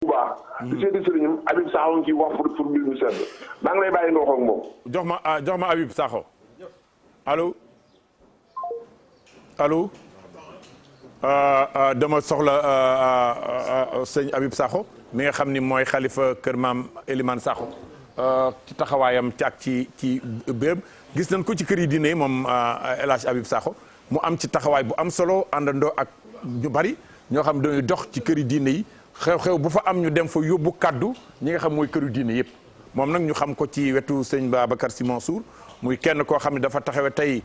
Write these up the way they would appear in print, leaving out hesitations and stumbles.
bu baax. di seeti sëriñam Habib Sakho ngi ciy wax pour mbir mi sedd maa ngi lay bàyyi nga wax ak moom. jox ma Habib Sakho allo allo dama soxla sëñ Habib Sakho mi nga xam ni mooy xalifa kër maam Elimane Sakho ci taxawaayam ci béeb gis nañ ko ci kër yi diine yi moom El Hadj Habib Sakho mu am ci taxawaay bu am solo àndandoo ak ñu bari ñoo xam dañuy dox ci kër yi diine yi xew-xew bu fa am ñu dem fa yóbbu kaddu ñi nga xam mooy këru diine yëpp moom nag ñu xam ko ci wetu sëñ Babacar Sy Mansour muy kenn koo xam ne dafa taxawe tey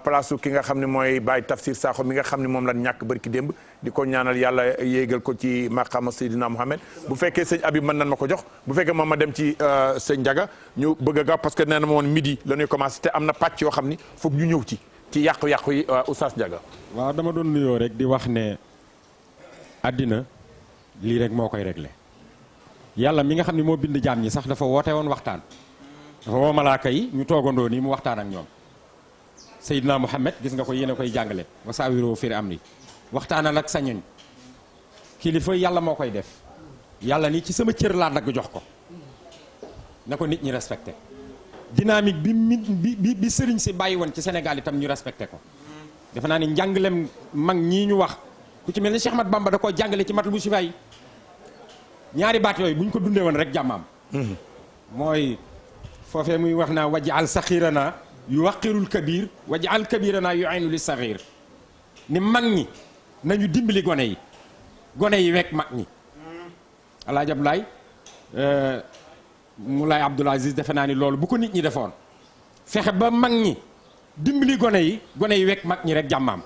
place ki nga xam ne mooy Baye Tafsir Sakho mi nga xam ne moom lan ñàkk barki démb di ko ñaanal yàlla yéegal ko ci maqama Seydina Mohamed bu fekkee sëñ Habib mën nan ma ko jox bu fekkee moom ma dem ci sëñ Ndiaga ñu bëgg a gaaw parce que nee na ma woon midi la ñuy commencé te am na pàcc yoo xam ni foog ñu ñëw ci yàqu-yàqu yi Oustaz Ndiaga. waaw dama doon nuyoo rek di wax ne àddina lii rek moo koy réglé yàlla mi nga xam ne moo bind jaam ñi sax dafa woote woon waxtaan dafa woo malaaka yi ñu toogandoo nii mu waxtaan ak ñoom Seydina Muhammad gis nga ko yéen a koy jàngale wasaawiru fil amri waxtaanal ak sa ñoñ kilifa yàlla moo koy def yàlla ni ci sama cër laa dagg jox ko na ko nit ñi respecté dynamique bi sëriñ si bàyyi woon ci Sénégal itam ñu respecté ko defe naa ni njàngalem mag ñii ñu wax ku ci mel ni Cheikh Ahmad Bamba da koo jàngale ci matul bu sifaay ñaari baat yooyu bu ñu ko dundee woon rek jàmmaam mooy foofee muy wax naa wajaal saxirana yu waqirul kabir wajaal kabirana yu aynu li saxir ni mag ñi nañu dimbali gone yi wekk mag ñi Alaaji Abdoulaye Moulay Abdoul Aziz defe naa ni loolu bu ko nit ñi defoon fexe ba mag ñi dimbali gone yi wekk mag ñi rek jàmmaam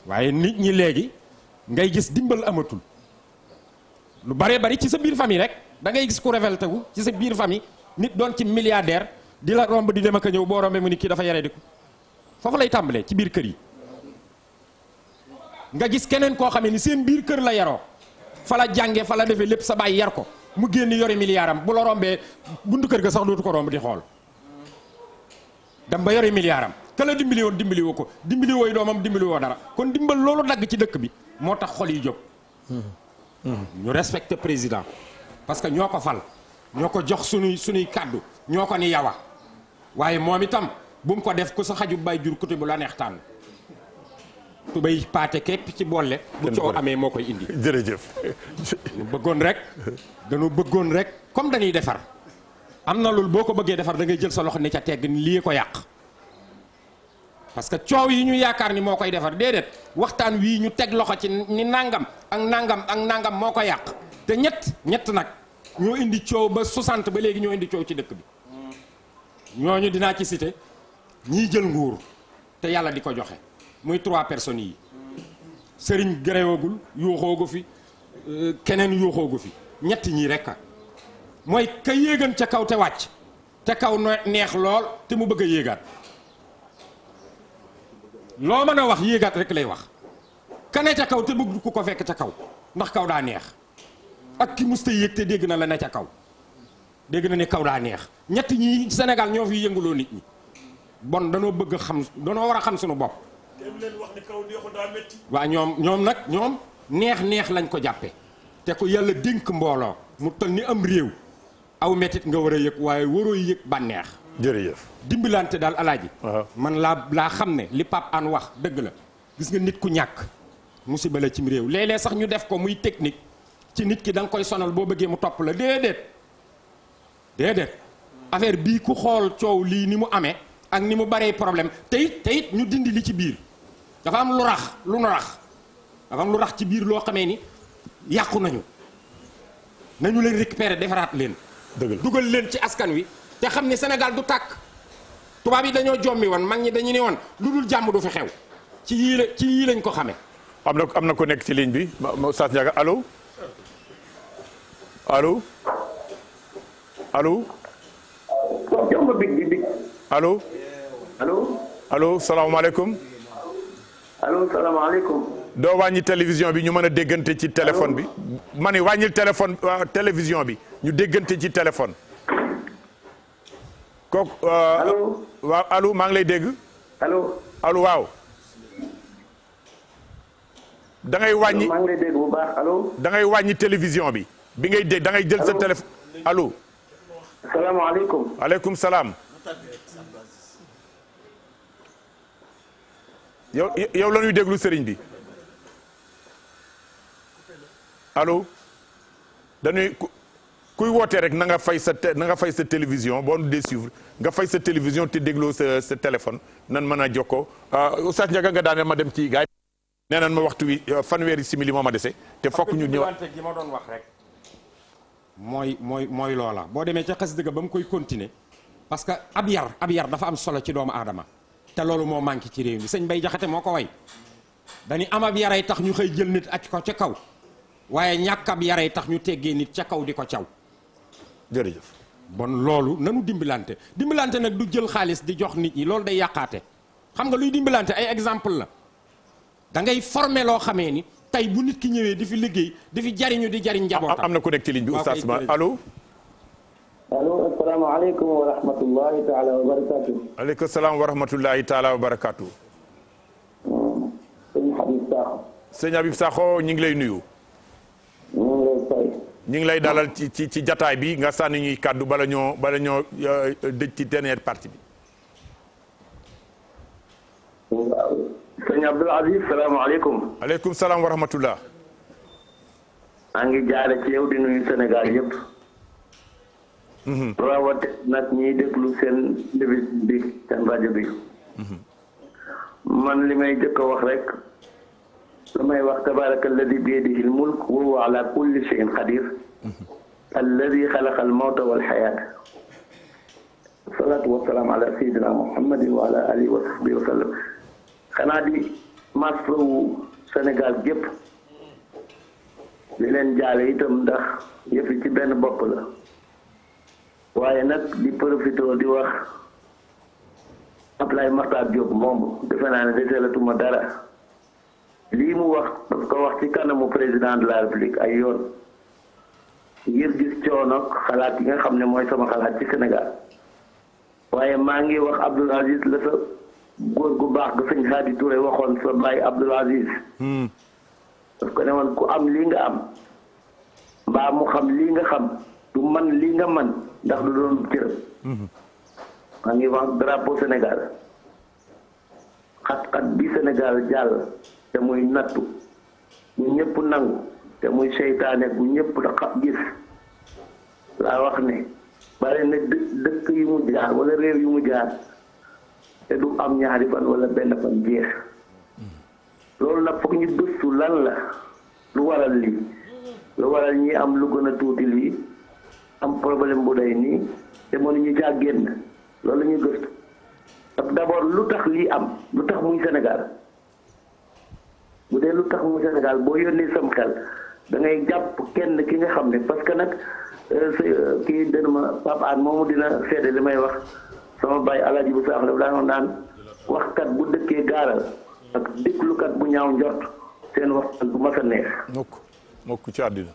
waaye nit ñi léegi ngay gis dimbal amatul lu bare bari ci sa biir famille rek da ngay gis ku révolté wu ci sa biir famille nit doon ci milliardaire di la romb di dem ak a ñëw boo rombee mu ni kii dafa yare di ko foofu lay tàmbalee ci biir kër yi nga gis keneen koo xamee ni seen biir kër la yaroo fa la jànge fa la defee lépp sa baay yar ko mu génn yori milliardam bu la rombee buntu kër ga sax dootu ko romb di xool dem ba yori milliardam ka la dimbali woon dimbali woo ko dimbali wooy doomam dimbali woo dara kon dimbal loolu dagg ci dëkk bi moo tax xol yi jóg ñu respecté président parce que ñoo ko fal ñoo ko jox suñuy kàddu ñoo ko ni yawa waaye moom itam bu mu ko def ku sa xaju bay jur kuti bu la neex tànn tubay paate képp ci boole bu coow amee moo koy indi jërëjëf dañu bëggoon rek comme dañuy defar am na loolu boo ko bëggee defar da ngay jël sa loxo ne ca tegg ni lii ko yàq parce que coow yi ñu yaakaar ni moo koy defar déedéet waxtaan wii ñu teg loxo ci ni nangam ak nangam moo ko yàq te ñett nag ñoo indi coow ba 60 ba léegi ñoo indi coow ci dëkk bi ñooñu dinaa ci cité ñiy jël nguur te yàlla di ko joxe muy 3 personnes yi sëriñ gréwagul yuuxoogu fi keneen yuuxoogu fi ñett ñii rek mooy ka yéegan ca kaw te wàcc te kaw neex lool te mu bëgg a yéegaat loo mën a wax yéegaat rek lay wax kane ca kaw te bëgg ku ko fekk ca kaw ndax kaw daa neex ak ki musta yéeg te dégg na la ne ca kaw dégg na ne kaw daa neex ñett ñi Sénégal ñoo fi yënguloo nit ñi bon danoo bëgg xam danoo war a xam suñu bopp leen wax ni kaw neexu daa metti waaw ñoom neex lañ ko jàppe te ko yàlla dénk mbooloo mu toll ni am réew aw mettit nga war a yëg waaye waroo yëg bànneex jërëjëf dimbalante daal alaaji man laa xam ne li Pape An wax dëgg la gis nga nit ku ñàkk musiba la cim réew léeg-léeg sax ñu def ko muy technique ci nit ki da nga koy sonal boo bëggee mu topp la déedéet affaire bii ku xool coow lii ni mu amee ak ni mu baree problème te it ñu dindi li ci biir dafa am lu rax ci biir loo xamee ni yàqu nañu leen récupérer defaraat leen dugal leen ci askan wi te xam ni Sénégal du tàkk tubaab yi dañoo jommi woon mag ñi dañu ne woon lu dul jàmm du fi xew ci yii lañ ko xamee am na ko nekk ci ligne bi Oustaz Ndiaga allo allo salaamaaleykum doo wàññi télévision bi ñu mën a déggante ci téléphone bi ma ni wàññil télévision bi ñu déggante ci téléphone kooku waaw allo maa ngi lay dégg allo waaw da ngay wàññi maa ngi lay dégg bu baax allo. da ngay wàññi télévision bi ngay dégg da ngay jël sa téléphone allo. salaamaaleykum. aleykum salaam. yow la ñuy déglu sëriñ bi allo dañuy kuy wootee rek na nga fay sa télévision boo nu dee suivre nga fay sa télévision te dégloo sa téléphone nan mën a jokkoo Oustaz Ndiaga nga daaneel ma dem ci gaay nee nan ma waxtu wi fanweeri simili moo ma dese te fokk ñu ñëwaat gi ma doon wax rek mooy loola boo demee ca xas dëgg ba mu koy continuer parce que ab yar dafa am solo ci doomu aadama te loolu moo manqué ci réew mi sëñ Bay Jaxate moo ko way dañu am ab yaray tax ñu xëy jël nit aj ko ca kaw waaye ñàkk ab yaray tax ñu teggee nit ca kaw di ko caw jërëjëf bon loolu nanu dimbalante nag du jël xaalis di jox nit ñi loolu day yàqaate xam nga luy dimbalante ay exemple la da ngay former loo xamee ni tey bu nit ki ñëwee di fi liggéey di fi jariñu di jariñ njabootam am na ku nekk ci ligne bi Oustaz ma allo asalaamaaleykum wa rahmatullahi taala wa barakaatu. aleykum salaam wa rahmatullahi taala wa barakaatu. sëñ Habib Sakho. sëñ Habib Sakho ñu ngi lay nuyu. ñu ngi lay dalal ci jataay bi nga sànni ñuy kàddu bala ñoo dëj ci dernière partie bi. waaw. sëñ Abdoul Aziz salaamaaleykum. aleykum salaam wa rahmatullah. maa ngi jaare ci yow di nuyu Sénégal yëpp. rawat nag ñiy déglu seen émission bi seen rajo bi. man li may jëkk a wax rek. damay wax tabaraka alladi biyadihi lmulk wa huwa ala kulli shay'in qadir. alladi xalaqa almawta walxayaata. salaatu wasalaam ala sayidina muhammadin wa ala alihi wa sahbihi wa sallam. xanaa di masawu Sénégal gépp di leen jaale itam ndax yëfi ci benn bopp la. waaye nag di profité di wax Ablaye Makhtar Diop moom defe naa ne deseelatuma dara lii mu wax parce que wax ci kanamu président de la république ay yoon ngir gis coono xalaat yi nga xam ne mooy sama xalaat ci Sénégal waaye maa ngi wax Abdoul Aziz la sa góor gu baax ga sëñ Hadi Touré waxoon sa bàyyi Abdoul Aziz parce que ne woon ku am lii nga am mbaa mu xam lii nga xam du man lii nga man ndax du doon cërëm maa ngi wax drapeau Sénégal xat-xat bi Sénégal jàll te muy nattu bu ñëpp nangu te muy seytaane bu ñëpp da gis laa wax ne bari na dëkk yu mu jaar wala réew yu mu jaar te du am ñaari fan wala benn fan jeex loolu nag foog ñu gëstu lan la lu waral lii lu waral ñi am lu gën a tuuti lii am problème bu day nii te mënuñu caa génn loolu la ñuy gëstu ak d'abord lu tax lii am lu tax muy Sénégal bu dee lu tax muy Sénégal boo yónnee sam xel da ngay jàpp kenn ki nga xam ne parce que nag kii dënn ma Pape An moomu dina seede li may wax sama baay Alaaji bu saax la daanoon naan waxkat bu dëkkee gaaral ak déglukat bu ñaaw njort seen waxtaan bu mas a neex mokk ci àddina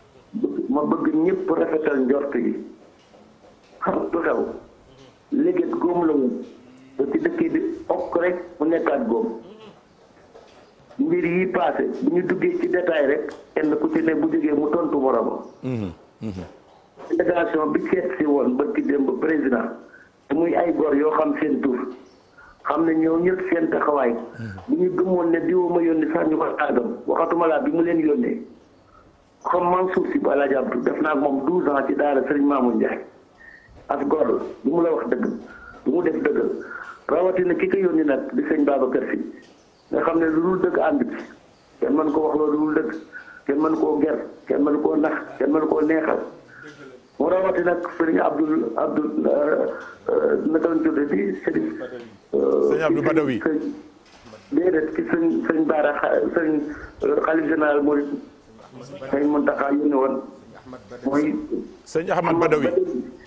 ma bëgg ñëpp rafetal njort yi xam lu xew léegi góom la woon ba ci dëkk di okk rek mu nekkaat góom mbir yi passé bu ñu duggee ci détail rek kenn ku ci ne bu jógee mu tontu moromam délégation bi seet si woon ba ci démb président muy ay góor yoo xam seen tur xam ne ñoo ñëpp seen taxawaay bu ñu gëmoon ne diwoo ma yónni sax ñu ko tàggam waxatuma laa bi mu leen yónnee xam Mansour Sy bu Alaaji Abdou def naa moom 12 ans ci daara Serigne Mamoun Ndiaye as góor la du mu la wax dëgg du mu def dëggal rawatina ki ko yónni nag di sëñ Babacar Sy nga xam ne lu dul dëgg ànd ci kenn mën ko wax loolu lu dul dëgg kenn mën koo ger kenn mën koo nax kenn mën koo neexal mu rawati nag sëriñ Abdoul naka lañ tuddee di sëriñ Abdou Badawi déedéet ci sëñ Baara sëñ xalif général Mouride sëñ Mountakha yónni woon mooy sëñ Ahmad Badawi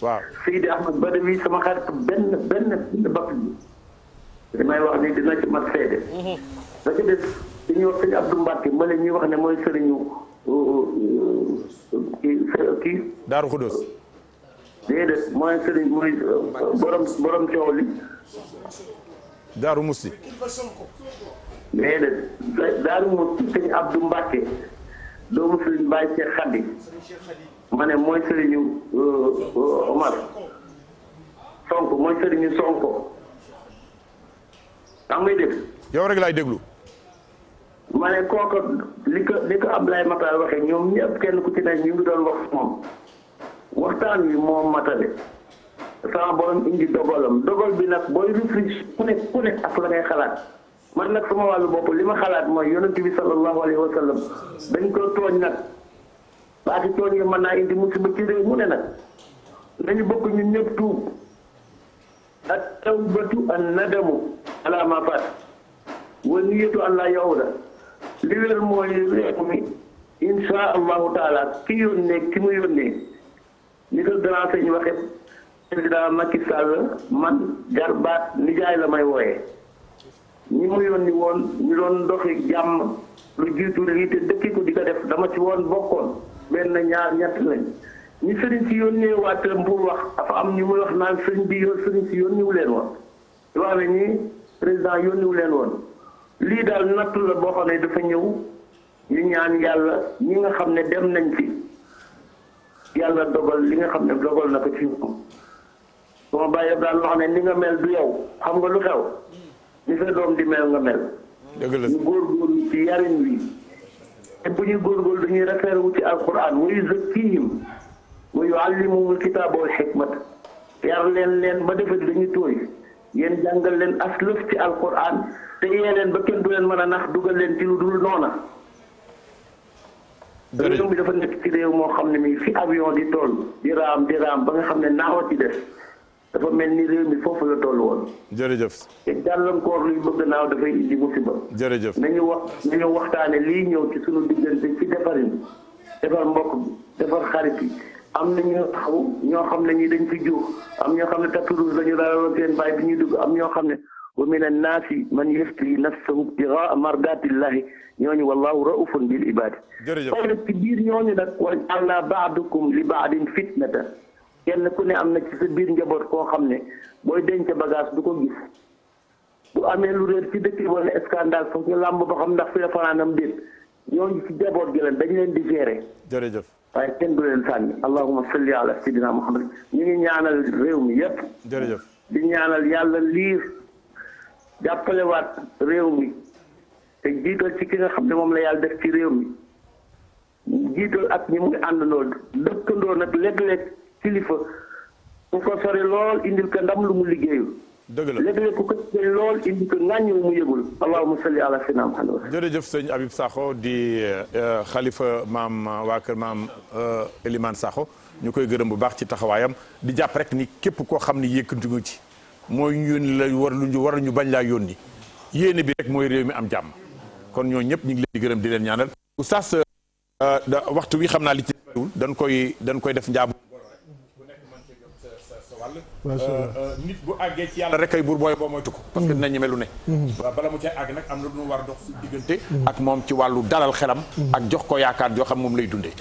waaw Seydi Ahmad Badawi sama xarit benn bakk bi li may wax ni dina ci mat seede da ci des dañuy wax sëñ Abdou Mbacke ma leen ñuy wax ne mooy sëriñu kii Daaru Xudoos déedéet mooy sëriñ mooy borom coow li Daaru Musti mais de Daaru Muxti sëñ Abdou Mbacke doomu sëriñ Baye Cheikh Khady ma ne mooy sëriñu Omar Sonko mooy sëriñu Sonko xam ngay dégg. yow rek laay déglu. ma ne kooku li ko Abdoulaye Matar waxee ñoom ñëpp kenn ku ci ne ñu ngi doon wax moom waxtaan wi moom matale sama borom indi dogal bi nag booy réfléchir ku ne ak la ngay xalaat man nag sama wàllu bopp li ma xalaat mooy yonent bi sallallahu alayhi wa sallam dañ ko tooñ nag baati tooñ yi mën naa indi musiba ci réew mu ne nag nañu bokk ñun ñëpp tuub ak tawbatu an nadamu ala ma faat wa niyatu an la yawda li wér mooy réew mi insha allahu taala ki mu yónnee ni ko grand sëñ waxe président Macky Sall man jarbaat nijaay la may wooyee ñi mu yónni woon ñu doon doxi jàmm lu jiitu lii te dëkki ko di ko def dama ci woon bokkoon benn ñaar ñett lañ ñi sëriñ si yónnee waatam pour wax dafa am ñu muy wax naan sëriñ bi sëriñ si yónniwu leen woon yoo xam ne ñi président yónniwu leen woon lii daal nattu la boo xam ne dafa ñëw ñu ñaan yàlla ñi nga xam ne dem nañ fi yàlla dogal li nga xam ne dogal na ko ci ñoom sama bàyyi daan wax ne ni nga mel du yow xam nga lu xew ni sa doom di mel nga mel ñu góorgóorlu ci yarin wi te bu ñuy góorgóorlu dañuy référé wu ci alquran wa yuzakkihim wa yuallimuhumul kitaaba wal hikmata yar leen ba defet dañuy tooy yéen jàngal leen aslëf ci alquran te yee leen ba kenn du leen mën a nax dugal leen ci lu dul noona réew mi dafa nekk ci réew moo xam ne mi fi avion di toll di raam ba nga xam ne naawa ci des dafa mel ni réew mi foofu la toll woon. jërëjëf. te gàllankoor luy bëgg naaw dafay indi musiba. jërëjëf nañu waxtaane lii ñëw ci sunu diggante ci defarin defar mbokk bi defar xarit yi am na ñu taxaw ñoo xam ne ñi dañ fi juux am ñoo xam ne tatouage dañu daaloon seen baay bi ñuy dugg am ñoo xam ne wa min annaasi man yashri nafsahu ibtigaa mardatillahi ñooñu wallahu raufun bil ibadi. jërëjëf waaye nag ci biir ñooñu nag wa ja'alna ba'dakum li ba'din fitnatan kenn ku ne am na ci sa biir njaboot koo xam ne booy denc bagage du ko gis bu amee lu réer ci dëkk wala scandale foog ñu làmb ba xam ndax fi la fanaanam déet ñooñu ci njaboot gi leen dañ leen di gérer. jërëjëf. waaye kenn du leen sànni allahumma salli ala sayyidina muhammad ñu ngi ñaanal réew mi yépp jërëjëf. di ñaanal yàlla liir jàppalewaat réew mi te jiital ci ki nga xam ne moom la yàlla def ci réew mi jiital ak ñi mu àndandoo dëkkandoo nag léeg-léeg kilifa ku ko sori lool indil ko ndam lu mu liggéeyul. dëgg la léeg-léeg ku ko sori lool indil ko ŋàññi mu yëgul allahumma salli ala sayyidina muhammad. jërëjëf sëñ Habib Sakho di xalifa maam waa kër maam Elimane Sakho ñu koy gërëm bu baax ci taxawaayam di jàpp rek ni képp koo xam ni yëkkanti nga ci mooy yónni la war ñu bañ laa yónni yéene bi rek mooy réew mi am jàmm kon ñoo ñëpp ñu ngi leen di gërëm di leen ñaanal. oustaz waxtu wi xam naa li ci dañ koy def njaabu. nit bu àggee ci yàlla rek ay buur booy boo moytu ko parce que dina ñeme lu ne waaw bala mu cay àgg nag am na lu ñu war a dox su diggante ak moom ci wàllu dalal xelam ak jox ko yaakaar joo xam moom lay dundee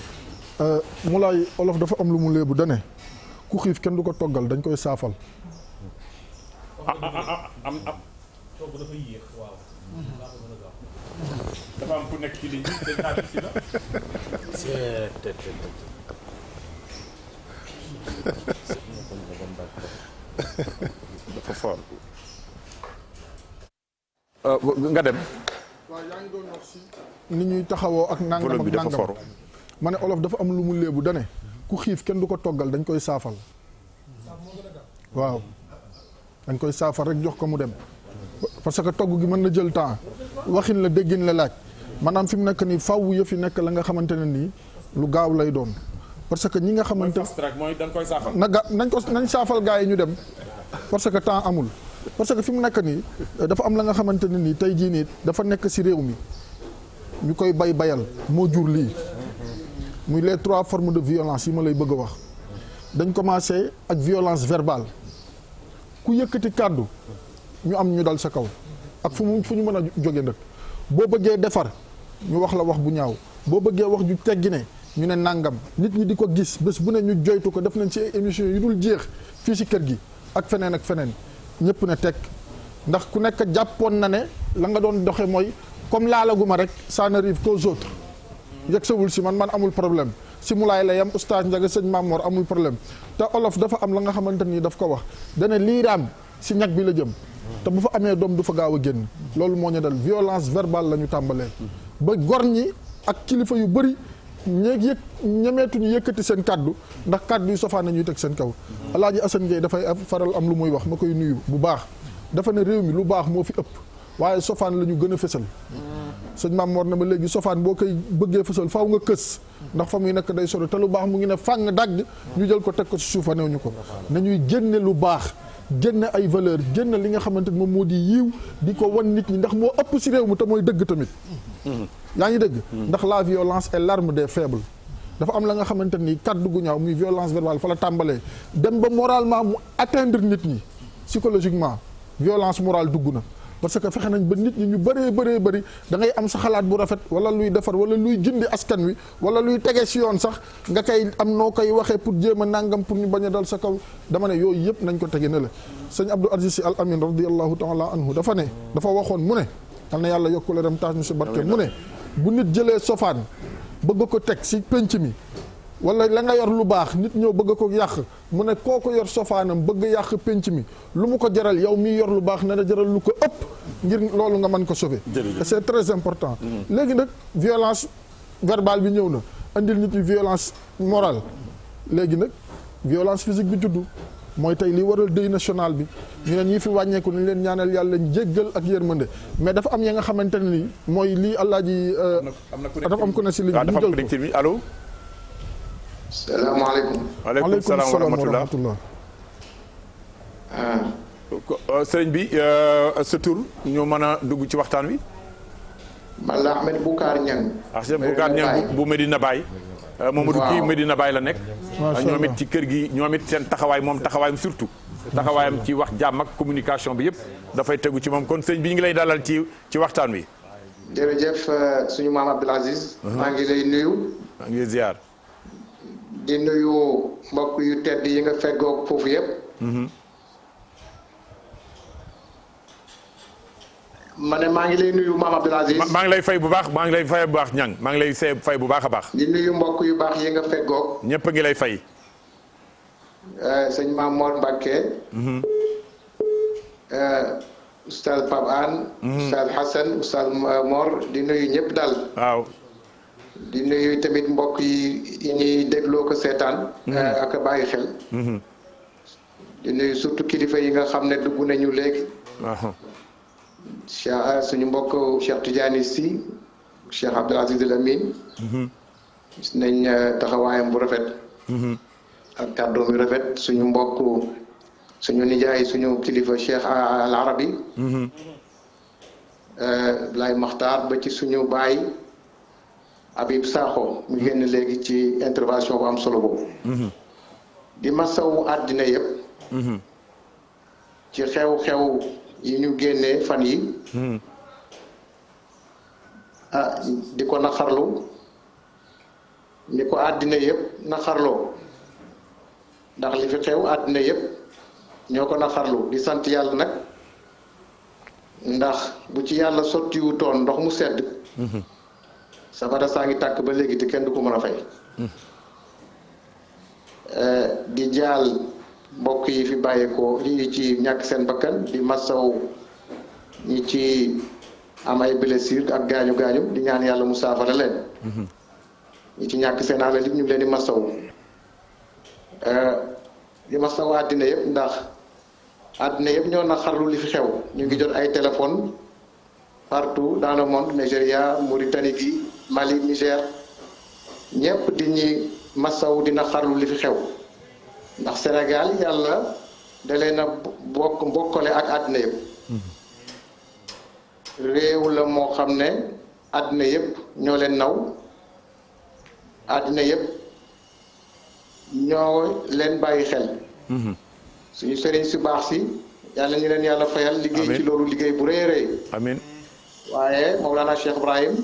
Moulay olof dafa am lu mu léebu dane ku xiif kenn du ko toggal dañ koy saafal togg dafa yéex waaw dafa am ku nekk ci ligne bi dañ xaar si la dafa fort nga dem. waaw yaa ngi doon wax si ni ñuy taxawoo ak nangam ak nangam ma ne olof dafa am lu mu léebu dane ku xiif kenn du ko toggal dañ koy saafal waaw dañ koy saafal rek jox ko mu dem parce que togg gi mën na jël temps waxin la déggin la laaj maanaam fi mu nekk nii faww yëf yi nekk la nga xamante ne nii lu gaaw lay doon parce que ñi nga xamante mooy dañ koy saafal nañ saafal gaa yi ñu dem parce que temps amul parce que fi mu nekk nii dafa am la nga xamante ne nii tey jii nii dafa nekk si réew mi ñu koy bayal moo jur lii muy les 3 formes de violence yi ma lay bëgg a wax dañ commencé ak violence verbale ku yëkkati kàddu ñu am ñu dal sa kaw ak fu ñu mën a jóge nag boo bëggee defar ñu wax la wax bu ñaaw boo bëggee wax ju teggi ne ñu ne nangam nit ñi di ko gis bés bu ne ñu joytu ko def nañ ci émission yu dul jeex fii si kër gi ak feneen ñëpp ne teg ndax ku nekk jàppoon na ne la nga doon doxe mooy comme laalaguma rek ça n'arrive qu'aux autres yëg sawul si man amul problème si mulaay la yam oustaz Ndiaga sëñ Mamor amul problème te olof dafa am la nga xamante ni daf ko wax dana lii raam si ñag bi la jëm te bu fa amee doom du fa gaaw a génn loolu moo ñu dal violence verbale la ñu tàmbalee ba gor ñi ak kilifa yu bëri ñemeetuñu yëkkati seen kaddu ndax kaddu yu sofaan na ñuy teg seen kaw Alaaji Assane Gueye dafay faral am lu muy wax ma koy nuyu bu baax dafa ne réew mi lu baax moo fi ëpp waaye sofaan la ñu gën a fësal sëñ Maam Mor na ma léegi sofaan boo koy bëggee fësal faaw nga kës ndax fa muy nekk day sori te lu baax mu ngi ne fàng dagg ñu jël ko teg ko ci suufa new ñu ko nañuy génne lu baax génne ay valeur génne li nga xamante ni moom moo di yiiw di ko wan nit ñi ndax moo ëpp si réew mi te mooy dëgg tamit yaa ngi dëgg ndax la violence est l'arme des faibles dafa am la nga xamante ni kaddu gu ñaaw muy violence verbale fa la tàmbalee dem ba moralement mu atteindre nit ñi psychologiquement violence morale dugg na parce que fexe nañ ba nit ñi ñu bëree bëri da ngay am sa xalaat bu rafet wala luy defar wala luy gindi askan wi wala luy tege si yoon sax nga koy am noo koy waxee pour jéem a nangam pour ñu bañ a dal sa kaw dama ne yooyu yëpp nañ ko tege ne la sëñ Abdou Aziz Sy Al Amin radiyallahu taala anhu dafa waxoon mu ne yal na yàlla yokku leeram taas ñu si barke mu ne bu nit jëlee sofaan bëgg ko teg si penc mi wala la nga yor lu baax nit ñëw bëgg ko yàq mu ne koo ko yor sofaanam bëgg yàq penc mi lu mu ko jaral yow miy yor lu baax ne na jaral lu ko ëpp ngir loolu nga mën ko sauver et c'est très important léegi nag violence verbale bi ñëw na andil nit ñi violence morale léegi nag violence physique bi juddu mooy tey li waral deuil national bi ñu ne ñii fi wàññeeku nañ leen ñaanal yàlla njéggal ak yërmande mais dafa am ya nga xamante ne ni mooy lii Alaaji dafa am ku ne si ligne bi ñu jël ko allo salaamaaleykum. waaleykum salaam wa rahmatulah. sëriñ bi sa tur ñu mën a dugg ci waxtaan wi. man la Ahmed Boucar Niang. Ahmed Boucar Niang bu Medina Baye. Mamadou kii Medina Baye la nekk. ñoom it ci kër gi ñoom it seen taxawaay moom taxawaayam surtout. taxawaayam ci wax jàmm ak communication bi yëpp dafay tegu ci moom kon sëriñ bi ñu ngi lay dalal ci waxtaan wi. jërëjëf suñu maam Abdoul Aziz. maa ngi lay nuyu. maa ngi ziar. di nuyu mbokk yu tedd yi nga feggoog foofu yëpp. ma ne maa ngi lay nuyu maam Abdoul Aziz. maa ngi lay fay bu baax maa ngi lay fay bu baax ñang maa ngi lay fay bu baax a baax. di nuyu mbokk yu baax yi nga feggoog. ñëpp a ngi lay fay. sëñ Maam Mor Mbacke. oustaz Pape Anne. oustaz Hassan oustaz Mor di nuyu ñëpp daal. waaw. di nuyu tamit mbokk yi ñuy dégloo ko seetaan. ak a bàyyi xel. di nuyu surtout kilifa yi nga xam ne dugg nañu léegi. Cheikh suñu mbokk Cheikh Tidiane Sy Cheikh Abdoul Aziz Al Amin. gis nañ taxawaayam bu rafet. ak kàddoom yu rafet suñu mbokk suñu nijaay suñu kilifa Cheikh Al Arabi. Laay Maxtaar ba ci suñu baay. Habib Sakho mu génn léegi ci intervention bu am solo boobu. di masawu àddina yëpp. ci xew-xew yi ñu génnee fan yi di ko naqarlu ni ko àddina yëpp naqarloo ndax li fi xew àddina yëpp ñoo ko naqarlu di sant yàlla nag ndax bu ci yàlla sottiwu toon ndox mu sedd. safara saa ngi tàkk ba léegi te kenn du ko mën a fay. di jaal mbokk yi fi bàyyeekoo yi ci ñàkk seen bakkan di masaw ñi ci am ay blessure ak gaañu gaañu di ñaan yàlla mu saafara leen. ñi ci ñàkk seen alal yi ñu ngi leen di masaw. di masaw àddina yëpp ndax àddina yëpp ñoo naqarlu li fi xew ñu ngi jot ay téléphone partout dans le monde Nigeria Mauritanie gi Mali Niger ñëpp di ñi masaw dina xarlu li fi xew ndax Sénégal yàlla da leen a mbokkale ak àddina yëpp. réew la moo xam ne àddina yëpp ñoo leen naw àddina yëpp ñoo leen bàyyi xel. suñu sëriñ si baax si yàlla ñu leen yàlla fayal. liggéey ci loolu liggéey bu rëy a rëy. amiin. waaye Mawlana Cheikh Ibrahim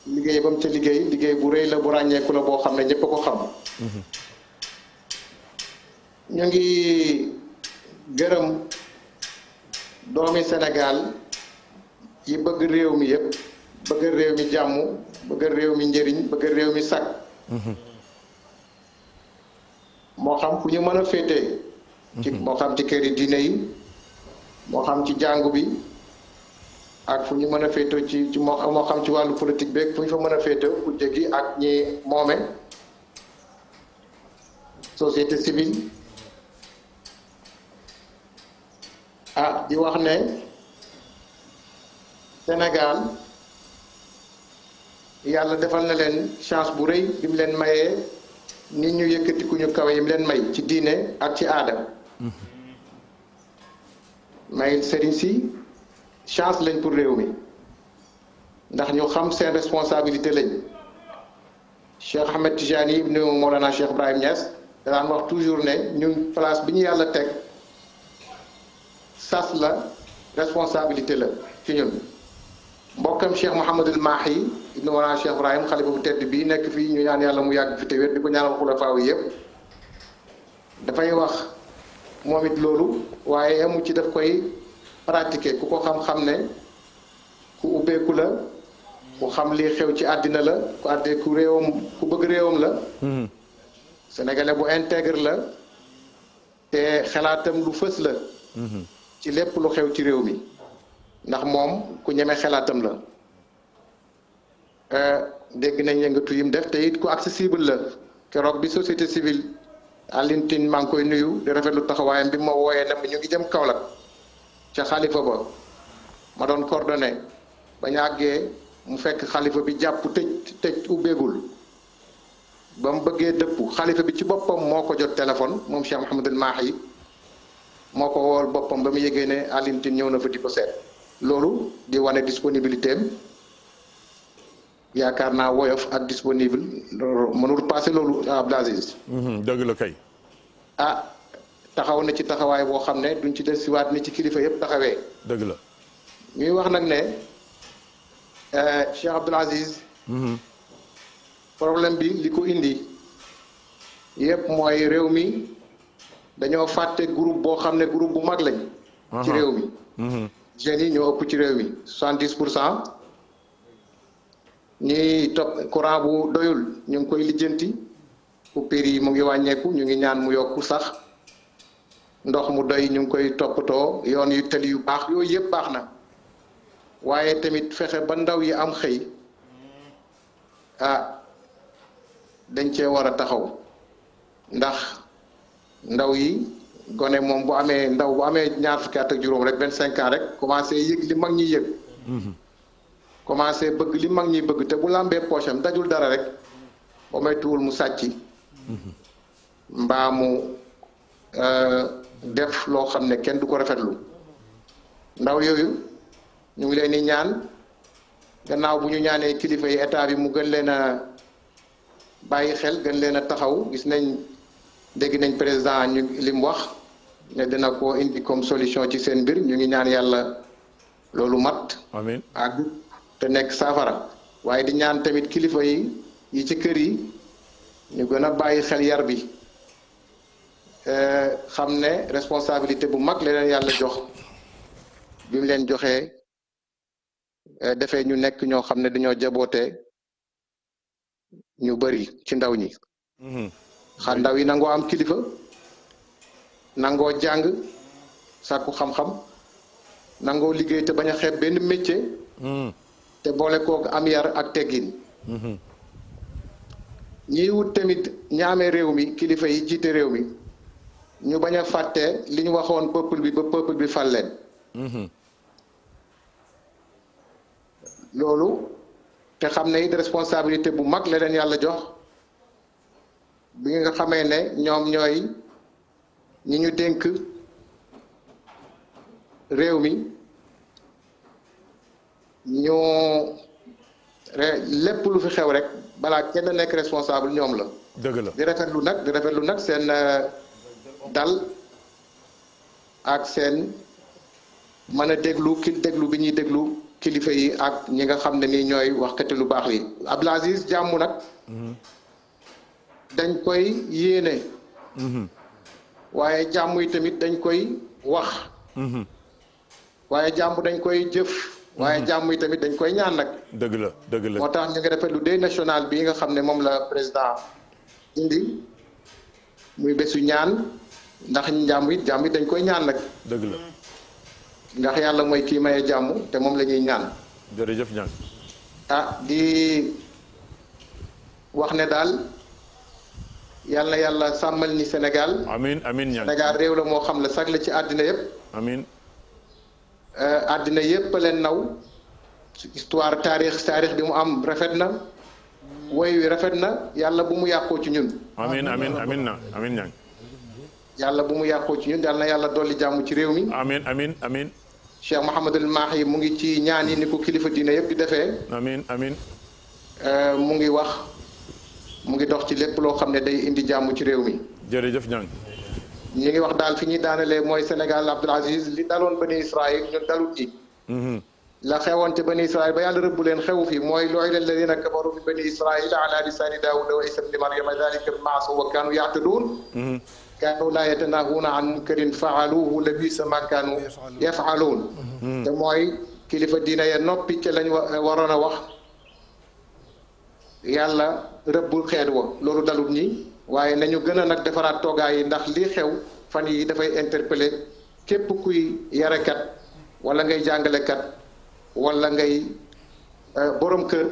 liggéey ba mu ca liggéey bu rëy la bu ràññeeku la boo xam ne ñëpp a ko xam. ñu ngi gërëm doomi Sénégal yi bëgg réew mi yëpp bëgg réew mi jàmm bëgg réew mi njëriñ bëgg réew mi sakk moo xam fu ñu mën a féetee ci moo xam ci këri diine yi moo xam ci jàngu bi ak fu ñu mën a féetoo ci moo xam ci wàllu politique beeg fu ñu fa mën a féetoo ku jéggi ak ñi moome société civile di wax ne Sénégal yàlla defal na leen chance bu rëy bi mu leen mayee nit ñu yëkkati ku ñu kawe yi mu leen may ci diine ak ci aada may sëriñ si chance lañ pour réew mi ndax ñu xam seen responsabilité lañ Cheikh Ahmed Tijani ibnu Mawlana Cheikh Ibrahim Niass daan wax toujours ne ñun place bi ñu yàlla teg sas la responsabilité la ci ñun mbokkam Cheikh Mouhamadul Mahi ibnu Mawlana Cheikh Ibrahim xalifa bu tedd bii nekk fii ñu ñaan yàlla mu yàgg fi te wér di ko ñaanal xulafaa yi yépp dafay wax moom it loolu waaye amu ci daf koy pratiquer ku ko xam-xam ne ku ubbeeku la ku xam lii xew ci àddina la ku réewam ku bëgg réewam la sénégalais bu intègre la te xalaatam lu fës la ci lépp lu xew ci réew mi ndax moom ku ñeme xalaatam la dégg nañ yëngatu yim def te it ku accessible la keroog bi société civile Alioune Tine maa ngi koy nuyu di rafetlu taxawaayam bi ma wooyee ne ñu ngi jëm Kaolack ca xalifa ba ma doon coordonné ba ñu àggee mu fekk xalifa bi jàpp tëj ubbeegul ba mu bëggee dëpp xalifa bi ci boppam moo ko jot téléphone moom Cheikh Mouhamadul Mahi moo ko wool boppam ba mu yëgee ne Alioune Tine ñëw na fa di ko seet loolu di wane disponibilité am yaakaar naa woyof ak disponible mënul passé loolu Abdou Aziz dëgg la kay taxaw na ci taxawaay boo xam ne duñ ci des siwaat ni ci kilifa yëpp taxawee dëgg la ñuy wax nag ne Cheikh Abdou Aziz problème bi li ko indi yëpp mooy réew mi dañoo fàtte groupe boo xam ne groupe bu mag lañ ci réew mi jeunes yi ñoo ëpp ci réew mi 70% ñuy topp courant bu doyul ñu ngi koy lijjanti coupure yi mu ngi wàññeeku ñu ngi ñaan mu yokku sax ndox mu doy ñu ngi koy toppatoo yoon yu tali yu baax yooyu yëpp baax na waaye tamit fexe ba ndaw yi am xëy dañ cee war a taxaw ndax ndaw yi gone moom bu amee ndaw bu amee ñaar fukki at ak juróom rek 25 ans rek commencé yëg li mag ñi yëg commencé bëgg li mag ñi bëgg te bu làmbee poche am dajul dara rek ba may tuwul mu sàcc mbaa mu def loo xam ne kenn du ko rafetlu ndaw yooyu ñu ngi leen di ñaan gannaaw bu ñu ñaanee kilifa yi état bi mu gën leen a bàyyi xel gën leen a taxaw gis nañ dégg nañ président ñu li mu wax ne dina ko indi comme solution ci seen mbir ñu ngi ñaan yàlla loolu mat amiin ak te nekk saafara waaye di ñaan tamit kilifa yi ci kër yi ñu gën a bàyyi xel yar bi xam ne responsabilité bu mag la leen yàlla jox bi mu leen joxee defee ñu nekk ñoo xam ne dañoo jaboote ñu bari ci ndaw ñi xa ndaw yi nangoo am kilifa nangoo jàng sàkku xam-xam nangoo liggéey te bañ a xeeb benn métier te boole kook am yar ak teggin ñiy wut tamit ñaame réew mi kilifa yi jiite réew mi ñu bañ a fàtte li ñu waxoon peuple bi ba peuple bi fal leen loolu te xam ne it responsabilité bu mag la leen yàlla jox bi nga xamee ne ñoom ñooy ñi ñu dénk réew mi ñoo lépp lu fi xew rek balaa kenn nekk responsable ñoom la. dëgg la di rafetlu nag seen dal ak seen mën a déglu bi ñuy déglu kilifa yi ak ñi nga xam ne nii ñooy waxkati lu baax li Abdou Aziz jàmm nag dañ koy yéene waaye jàmm yi tamit dañ koy wax waaye jàmm dañ koy jëf. waaye jàmm yi tamit dañ koy ñaan nag. dëgg la dëgg la. moo tax ñu ngi rafetlu deuil national bi nga xam ne moom la président indi muy bésu ñaan ndax jàmm it dañ koy ñaan nag. dëgg la. ndax yàlla mooy kii maye jàmm te moom la ñuy ñaan. jërëjëf ñaan. di wax ne daal yàlla yàlla sàmmal ni Sénégal. amiin amiin ñaan. Sénégal réew la moo xam ne sag la ci àddina yëpp. amiin. àddina yëpp leen naw histoire taarix bi mu am rafet na woy wi rafet na yàlla bu mu yàqoo ci ñun. amiin amiin amiin na amiin ñaan. yàlla bu mu yàqoo ci ñun yàlla na yàlla dolli jàmm ci réew mi. amiin amiin amiin. Cheikh Mouhamadul Mahi mu ngi ci ñaan yi ni ko kilifa diina yëpp di defee. amiin amiin. mu ngi wax mu ngi dox ci lépp loo xam ne day indi jàmm ci réew mi. jërëjëf ñaan. ñi ngi wax daal fi ñuy daanelee mooy Sénégal Abdoul Aziz li daloon bani Israël ñun dalut ñi. la xewoon te bani Israël ba yàlla rëbb leen xewu fi mooy lu'ina alladina kafaru min bani Israël ala lisani Daawuda wa Isa bni Maryama dalika bima asaw wa kaanu ya'taduun. kaanu laa yatanaahuuna an munkarin fa'aluuhu labisa ma kaanu yaf'aluun. te mooy kilifa diina ya noppi ca lañ waroon a wax yàlla rëbbul xeet wa loolu dalut ñi. waaye nañu gën a nag defaraat toogaay yi ndax lii xew fan yi dafay interpeller képp kuy yarekat wala ngay jàngalekat wala ngay borom kër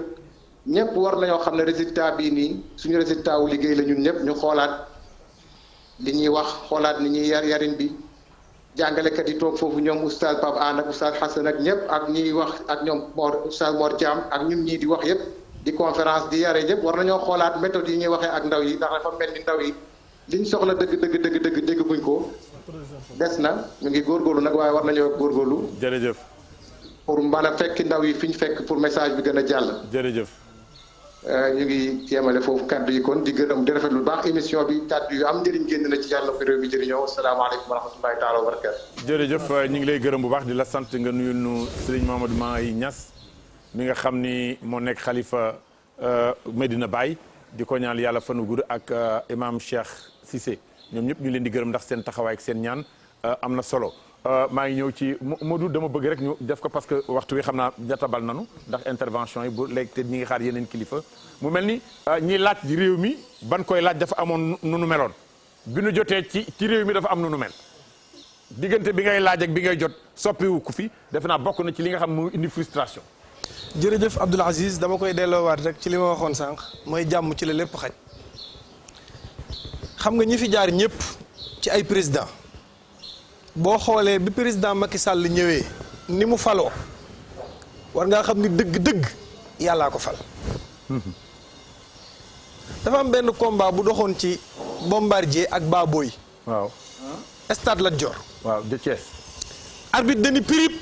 ñëpp war nañoo xam ne résultat bii nii suñu résultat wu liggéey la ñun ñëpp ñu xoolaat li ñuy wax xoolaat ni ñuy yarin bi jàngalekat yi toog foofu ñoom oustaz Pape An ak oustaz Hassan ak ñëpp ak ñiy wax ak ñoom oustaz Mor Thiam ak ñun ñii di wax yëpp di conférence di yare ñëpp war nañoo xoolaat méthode yi ñuy waxee ak ndaw yi ndax dafa mel ni ndaw yi liñ soxla dëgg dégg buñ ko des na ñu ngi góorgóorlu nag waaye war nañoo góorgóorlu. jërëjëf. pour mën a fekk ndaw yi fi ñu fekk pour message bi gën a jàll. jërëjëf. ñu ngi yemale foofu kaddu yi kon di gërëm di rafetlu lu baax émission bi kaddu yu am njëriñ génn na ci yàlla ko réew mi jëriñoo asalaamaaleykum wa rahmatulahi taala wa barakatu. jërëjëf ñu ngi lay gërëm bu baax di la sant nga nuyul nu Serigne Mamadou Mahi Niass mi nga xam ni moo nekk xalifa Medina Baye di ko ñaan yàlla fanu gudd ak imam Cheikh Cissé ñoom ñëpp ñu leen di gërëm ndax seen taxawaay ak seen ñaan am na solo maa ngi ñëw ci Modou dama bëgg rek ñu def ko parce que waxtu wi xam naa jatabal nanu ndax intervention yi bu léegi te ñi ngi xaar yeneen kilifa mu mel ni ñiy laaj di réew mi ban koy laaj dafa amoon nu nu meloon bi nu jotee ci réew mi dafa am nu nu mel diggante bi ngay laaj ak bi ngay jot soppiwu ko fi defe naa bokk na ci li nga xam mu indi frustration. jërëjëf Abdoul Aziz dama koy delloowaat rek ci li ma waxoon sànq mooy jàmm ci la lépp xaj xam nga ñi fi jaar ñëpp ci ay président boo xoolee bi président Macky Sall ñëwee ni mu faloo war ngaa xam ni dëgg-dëgg yàllaa ko fal. dafa am benn combat bu doxoon ci Bombardier ak Baboy. waaw. stade Lat Dior. waaw de Thiès. arbitre dañu pirip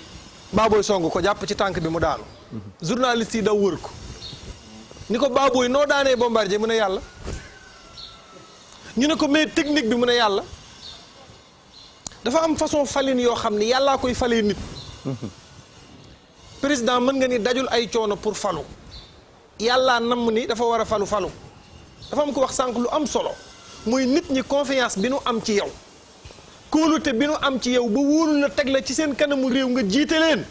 Baboy song ko jàpp ci tànk bi mu daanu. journaliste yi daw wër ko ni ko Baboy noo daanee Bombardier mu ne yàlla ñu ne ko mais technique bi mu ne yàlla dafa am façon falin yoo xam ni yàllaa koy falee nit président mën nga ni dajul ay coono pour falu yàllaa namm ni dafa war a falu dafa am ko wax sànq lu am solo muy nit ñi confiance bi nu am ci yow kóolute bi nu am ci yow ba wóolu la teg la ci seen kanamu réew nga jiite leen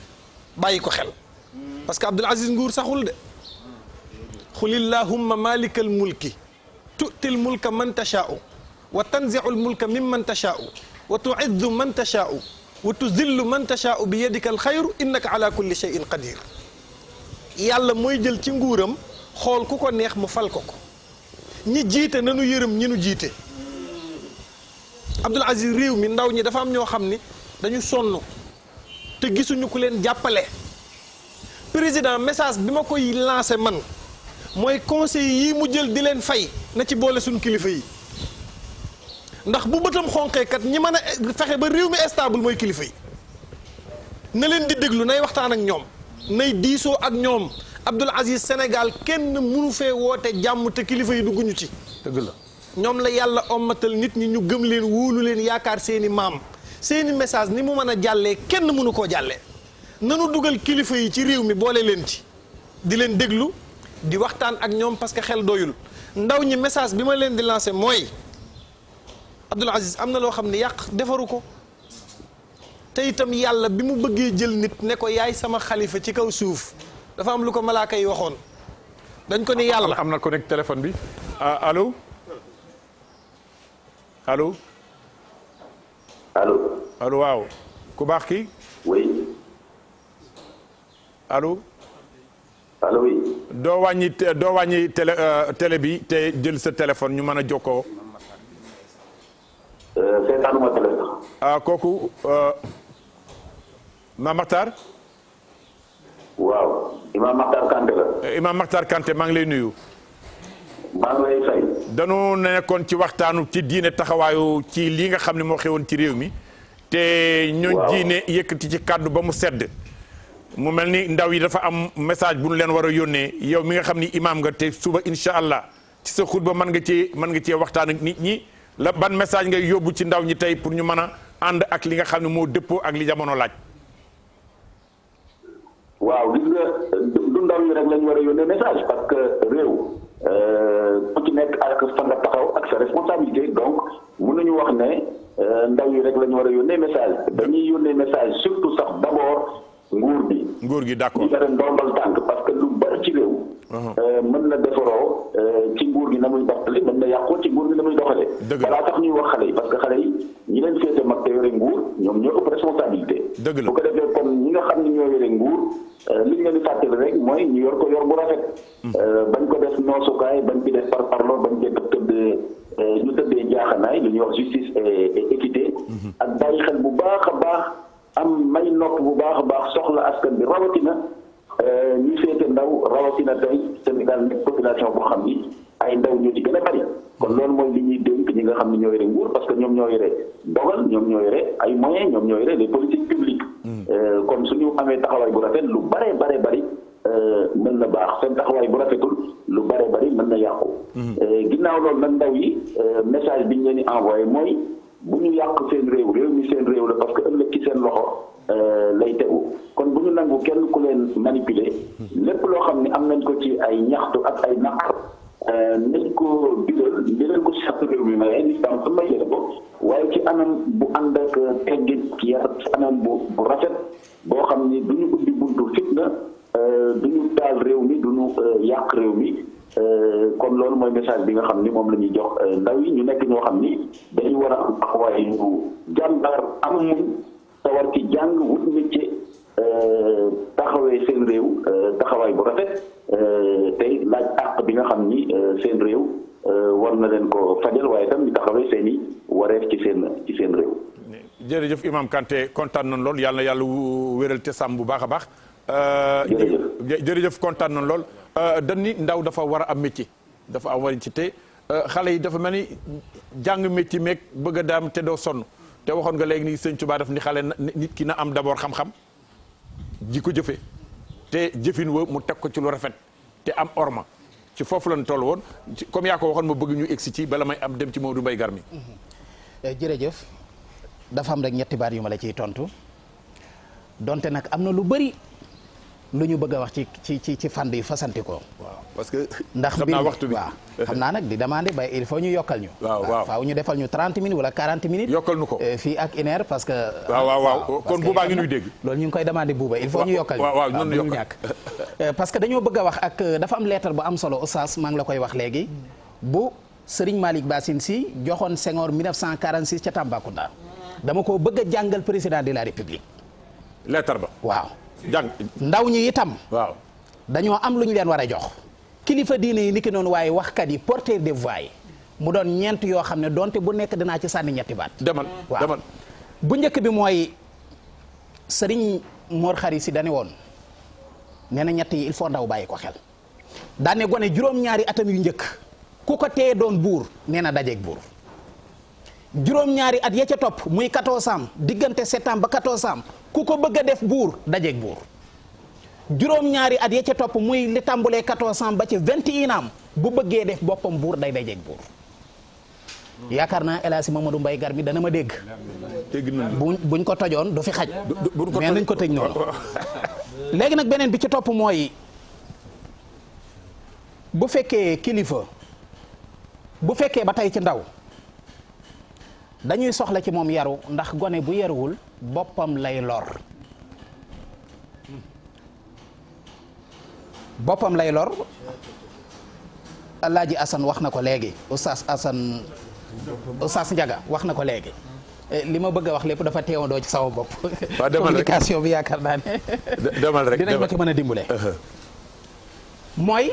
bàyyi ko xel parce que Abdoul Aziz Nguur saxul de xulillahumma malikal mulki tu'til mulka man tashaa'u wa tanzi'ul mulka mimman tashaa'u wa tu'izzu man tashaa'u wa tuzillu man tashaa'u bi yadika alxayru innaka ala kulli shay'in qadir yàlla mooy jël ci nguuram xool ku ko neex mu fal ko ñi jiite nanu yërëm ñi nu jiite Abdoul Aziz réew mi ndaw ñi dafa am ñoo xam ni dañu sonn te gisuñu ku leen jàppale président message bi ma koy lancé man mooy conseil yi mu jël di leen fay na ci boole suñu kilifa yi ndax bu bëtam xonqee kat ñi mën a fexe ba réew mi stable mooy kilifa yi na leen di déglu nay waxtaan ak ñoom nay diisoo ak ñoom Abdoul Aziz Sénégal kenn mënu fee woote jàmm te kilifa yi dugguñu ci. dëgg la ñoom la yàlla ommatal nit ñi ñu gëm leen wóolu leen yaakaar seeni maam seeni message ni mu mën a jàllee kenn mënu koo jàllee nanu dugal kilifa yi ci réew mi boole leen ci di leen déglu di waxtaan ak ñoom parce que xel doyul ndaw ñi message bi ma leen di lancé mooy Abdoul Aziz am na loo xam ne yàq defaru ko te itam yàlla bi mu bëggee jël nit ne ko yaay sama xalifa ci kaw suuf dafa am lu ko malaaka yi waxoon dañ ko ni yàlla. am na ko nekk téléphone bi allo allo. allo. allo waaw ku baax ki oui. allo. allo oui. doo wàññi télé bi te jël sa téléphone ñu mën a jokkoo. seetaanuma téléphone. kooku Imam Makhtar. waaw Imam Makhtar Kanté la. Imam Makhtar Kanté maa ngi lay nuyu. maa ngi lay fay. dañu nekkoon ci waxtaanu ci diine taxawaayu ci lii nga xam ne moo xewoon ci réew mi. te ñooñ diine yëkkati ci kàddu ba mu sedd. mu mel ni ndaw yi dafa am message bu ñu leen war a yónnee yow mi nga xam ni imaam nga te suba incha allah ci sa xutba mën nga cee waxtaan ak nit ñi la ban message ngay yóbbu ci ndaw ñi tey pour ñu mën a ànd ak li nga xam ne moo dëppoo ak li jamono laaj. waaw gis nga du ndaw yi rek lañ war a yónnee message parce que réew ku ci nekk ak fa nga taxaw ak sa responsabilité donc mënuñu wax ne ndaw yi rek lañ war a yónnee message dañuy yónnee message surtout sax d'abord nguur gi d'accord ñu leen ndombal tànk parce que lu bari ci réew mën na defaroo ci nguur gi na muy doxale mën na yàqoo ci nguur gi na muy doxale balaa tax ñuy wax xale yi parce que xale yi ñi leen féete mag te yore nguur ñoom ñoo ëpp responsabilité bu ko defee kon ñi nga xam ne ñoo yore nguur li ñu leen di fàttali rek mooy ñu yor ko yor bu rafet bañ ko def noosukaay bañ ci def par parlo bañ cee tëddee ñu tëddee jaaxanaay li ñuy wax justice et équité ak bàyyi xel bu baax a baax am may nopp bu baax a baax soxla askan bi rawatina ñi féete ndaw rawatina tey Sénégal nekk population boo xam ni ay ndaw ñoo ci gën a bari kon loolu mooy li ñuy dénk ñi nga xam ne ñoo yore nguur parce que ñoom ñoo yore dogal ñoom ñoo yore ay moyens ñoom ñoo yore les politiques publiques kon suñu amee taxawaay bu rafet lu bare bari mën na baax seen taxawaay bu rafetul lu bare bari mën na yàqu ginnaaw loolu nag ndaw yi message bi ñu leen di envoyé mooy bu ñu yàq seen réew mi seen réew la parce que ëllëg ci seen loxo lay tegu kon bu ñu nangu kenn ku leen manipuler lépp loo xam ne am nañ ko ci ay ñaxtu ak ay naqar nañ ko biral di leen ko sàtt réew mi maye lislam sa may leen ko waaye ci anam bu ànd ak teggin yar ci anam bu rafet boo xam ni du ñu ubbi buntu fitna du ñu taal réew mi du ñu yàq réew mi kon loolu mooy message bi nga xam ni moom la ñuy jox ndaw yi ñu nekk ñoo xam ni dañu war a am taxawaay yu jàmbaar am muñ sawar ci jàng wut métier taxawee seen réew taxawaay bu rafet tey laaj àq bi nga xam ni seen réew war na leen ko fajal waaye tam ñu taxawee seen i wareef ci seen réew. jërëjëf Imam Kanté kontaan nañ lool yàlla na yàlla wéral te sàmm bu baax a baax. jërëjëf kontaan nañ lool. dañ ni ndaw dafa war a am métier dafa am war ci te xale yi dafa mel ni jàng métier meeg bëgg a daam te doo sonn te waxoon nga léegi ni sëñ Tuubaa daf ni xale nit ki na am d'abord xam-xam ji ko jëfe te jëfin wa mu teg ko ci lu rafet te am orma ci foofu lañ toll woon comme yaa ko waxoon ma bëgg ñu egsi ci bala may am dem ci Maodo Mbaye Garmi. jërëjëf dafa am rek ñetti baat yu ma la ciy tontu donte nag am na lu bari lu ñu bëgg a wax ci fànn yi fasanti ko. waaw parce que. ndax xam naa waxtu bi waaw xam naa nag di demander ba il faut ñu yokkal ñu. waaw faaw ñu defal ñu 30 minutes wala 40 minutes. yokkal nu ko fii ak une heure parce que. waaw kon buubaa ngi nuy dégg. loolu ñu ngi koy demander buuba il faut ñu yokkal ñu. waaw noonu yokkal ñàkk parce que dañoo bëgg a wax ak dafa am lettre bu am solo oustaz maa ngi la koy wax léegi bu Serigne Malick Bassine Sy joxoon Senghor 1946 ca Tambacounda dama ko bëgg a jàngal président de la République. lettre ba waaw. jàng ndaw ñi itam. waaw dañoo am lu ñu leen war a jox. kilifa diine yi niki noonu waaye waxkat yi porteur de voix yi mu doon ñeent yoo xam ne donte bu nekk dinaa ci sànni ñetti baat. demal waaw bu njëkk bi mooy Serigne Mor Khary Sy dane woon nee na ñett yi il faut ndaw bàyyi ko xel. daane gone juróom-ñaari atam yu njëkk ku ko tee doon buur nee na dajeeg buur. juróom-ñaari at ya ca topp muy 14 ans diggante septembre ba 14 ans ku ko bëgg a def buur dajeeg buur juróom-ñaari at ya ca topp muy li tàmbulee 14 ans ba ci 21 ans bu bëggee def boppam buur day dajeeg buur yaakaar naa El Hadji Mamadou Mbaye Garmi dana ma dégg. buñ ko tojoon du fi xaj. mais nañ ko tëj noonu. léegi nag beneen bi ci topp mooy bu fekkee kilifa bu fekkee ba tey ci ndaw. dañuy soxla ci moom yaru ndax gone bu yaruwul boppam lay lor boppam lay lor Alaaji Assane wax na ko léegi Oustaz Assane Oustaz Ndiaga wax na ko léegi li ma bëgg a wax lépp dafa teewandoo ci sama bopp. waaw demal rek communication bi yaakaar naa ne. demal rek dinañ ma ci mën a dimbale. mooy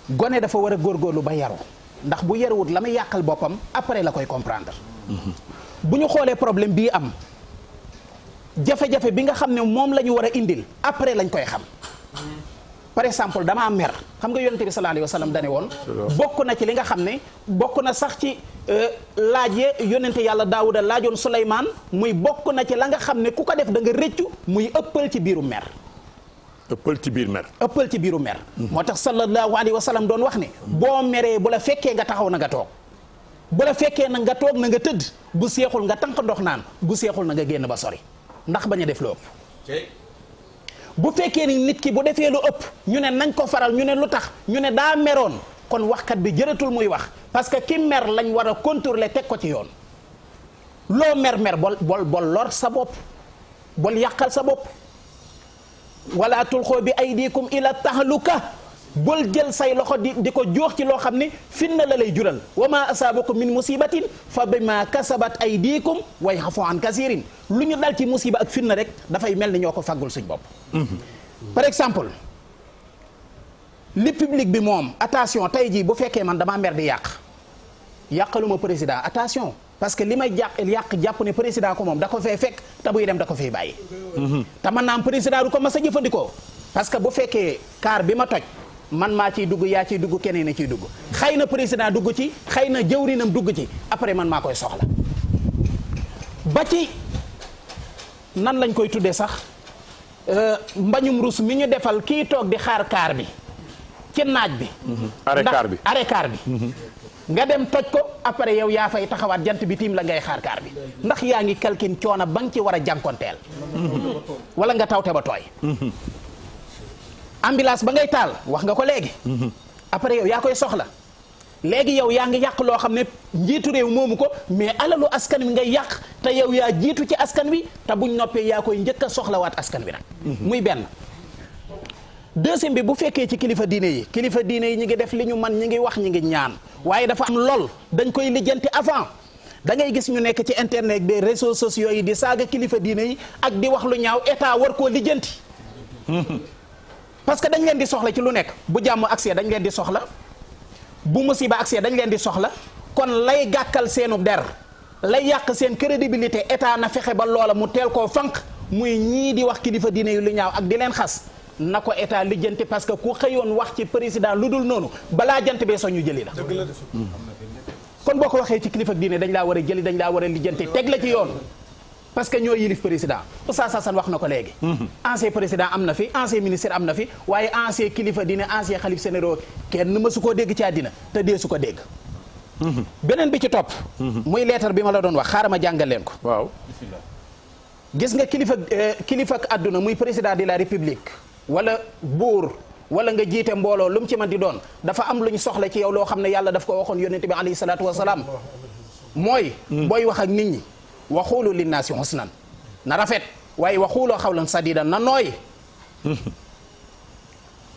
gone dafa war a góorgóorlu ba yaru ndax bu yaruwut la muy yàqal boppam après la koy comprendre. bu ñu xoolee problème bii am jafe-jafe bi nga xam ne moom la ñu war a indil après lañ koy xam. par exemple damaa mer xam nga yonente bi sallallahu alayhi wa sallam dane woon bokk na ci li nga xam ne bokk na sax ci laaj ye yonente yàlla daawuda laajoon Suleymaan muy bokk na ci la nga xam ne ku ko def da nga rëccu muy ëppal ci biiru mer ëppal ci biir mer ëppal ci biiru mer moo tax sallallahu alayhi wa sallam doon wax ne boo meree bu la fekkee nga taxaw na nga toog bu la fekkee na nga toog na nga tëdd bu seexul nga tànk ndox naan bu seexul na nga génn ba sori ndax bañ a def lu ëpp bu fekkee ni nit ki bu defee lu ëpp ñu ne nañ ko faral ñu ne lu tax ñu ne daa meroon kon waxkat bi jëratul muy wax parce que ki mer lañ war a contrôler teg ko ci yoon loo mer bol lor sa bopp bol yàqal sa bopp wala tulxoo bi aydikum ila tahluka bol jël say loxo di ko joox ci loo xam ne fitna la lay jural wa ma asaabakum min musibatin fa bima kasabat aydikum wa yaxfu an kasirin lu ñu dal ci musiba ak fitna rek dafay mel ni ñoo ko faggul suñ bopp par exemple li public bi moom attention tey jii bu fekkee man damaa mer di yàqaluma président attention parce que li may jàpp ne président ko moom da ko fee fekk te buy dem da ko fiy bàyyi te man naam président du ko mas a jëfandikoo parce que bu fekkee car bi ma toj man maa ciy dugg yaa ciy dugg keneen a ciy dugg xëy na président dugg ci xëy na jëwrinam dugg ci après man maa koy soxla ba ci nan lañ koy tuddee sax mbañum rus mi ñu defal kii toog di xaar kaar bi ci naaj bi arrêt kaar bi nga dem toj ko après yow yaa fay taxawaat jant bi tiim la ngay xaar kaar bi ndax yaa ngi kalkin coono ba nga ci war a jànkonteel wala nga tawte ba tooy ambulance ba ngay taal wax nga ko léegi après yow yaa koy soxla léegi yow yaa ngi yàq loo xam ne njiitu réew moomu ko mais alalu askan wi ngay yàq te yow yaa jiitu ci askan wi te buñ noppee yaa koy njëkk a soxlawaat askan wi nag muy benn deuxième bi bu fekkee ci kilifa diine yi ñi ngi def li ñu man ñi ngi wax ñi ngi ñaan waaye dafa am lool dañ koy lijjanti avant da ngay gis ñu nekk ci internet des réseaux sociaux yi di saaga kilifa diine yi ak di wax lu ñaaw état war koo lijjanti parce que dañ leen di soxla ci lu nekk bu jàmm accès dañ leen di soxla bu musiba accès dañ leen di soxla kon lay gàkkal seenu der lay yàq seen crédibilité état na fexe ba loola mu teel koo fanq muy ñii di wax kilifa diine yu lu ñaaw ak di leen xas na ko état lijjanti parce que ku xëyoon wax ci président lu dul noonu balaa jant bee soo ñu jëli la kon boo ko waxee ci kilifa diine dañ laa war a jëli dañ laa war a lijjanti teg la ci yoon parce que ñoo yilif président Oustaz Assane wax na ko léegi ancien président am na fi ancien ministre am na fi waaye ancien kilifa diine ancien xalif généraux kenn mësu koo dégg ci àddina te dee su ko dégg beneen bi ci topp muy leetar bi ma la doon wax xaaral ma jàngal leen ko waaw gis nga kilifa ak àdduna muy président de la république wala buur wala nga jiite mbooloo lu mu ci man di doon dafa am lu ñu soxla ci yow loo xam ne yàlla daf ko waxoon yonent bi alayhi salaatu wasalaam mooy booy wax ak nit ñi waxulu linnaasi husnan na rafet waaye waxuloo xawlan sadidan na nooy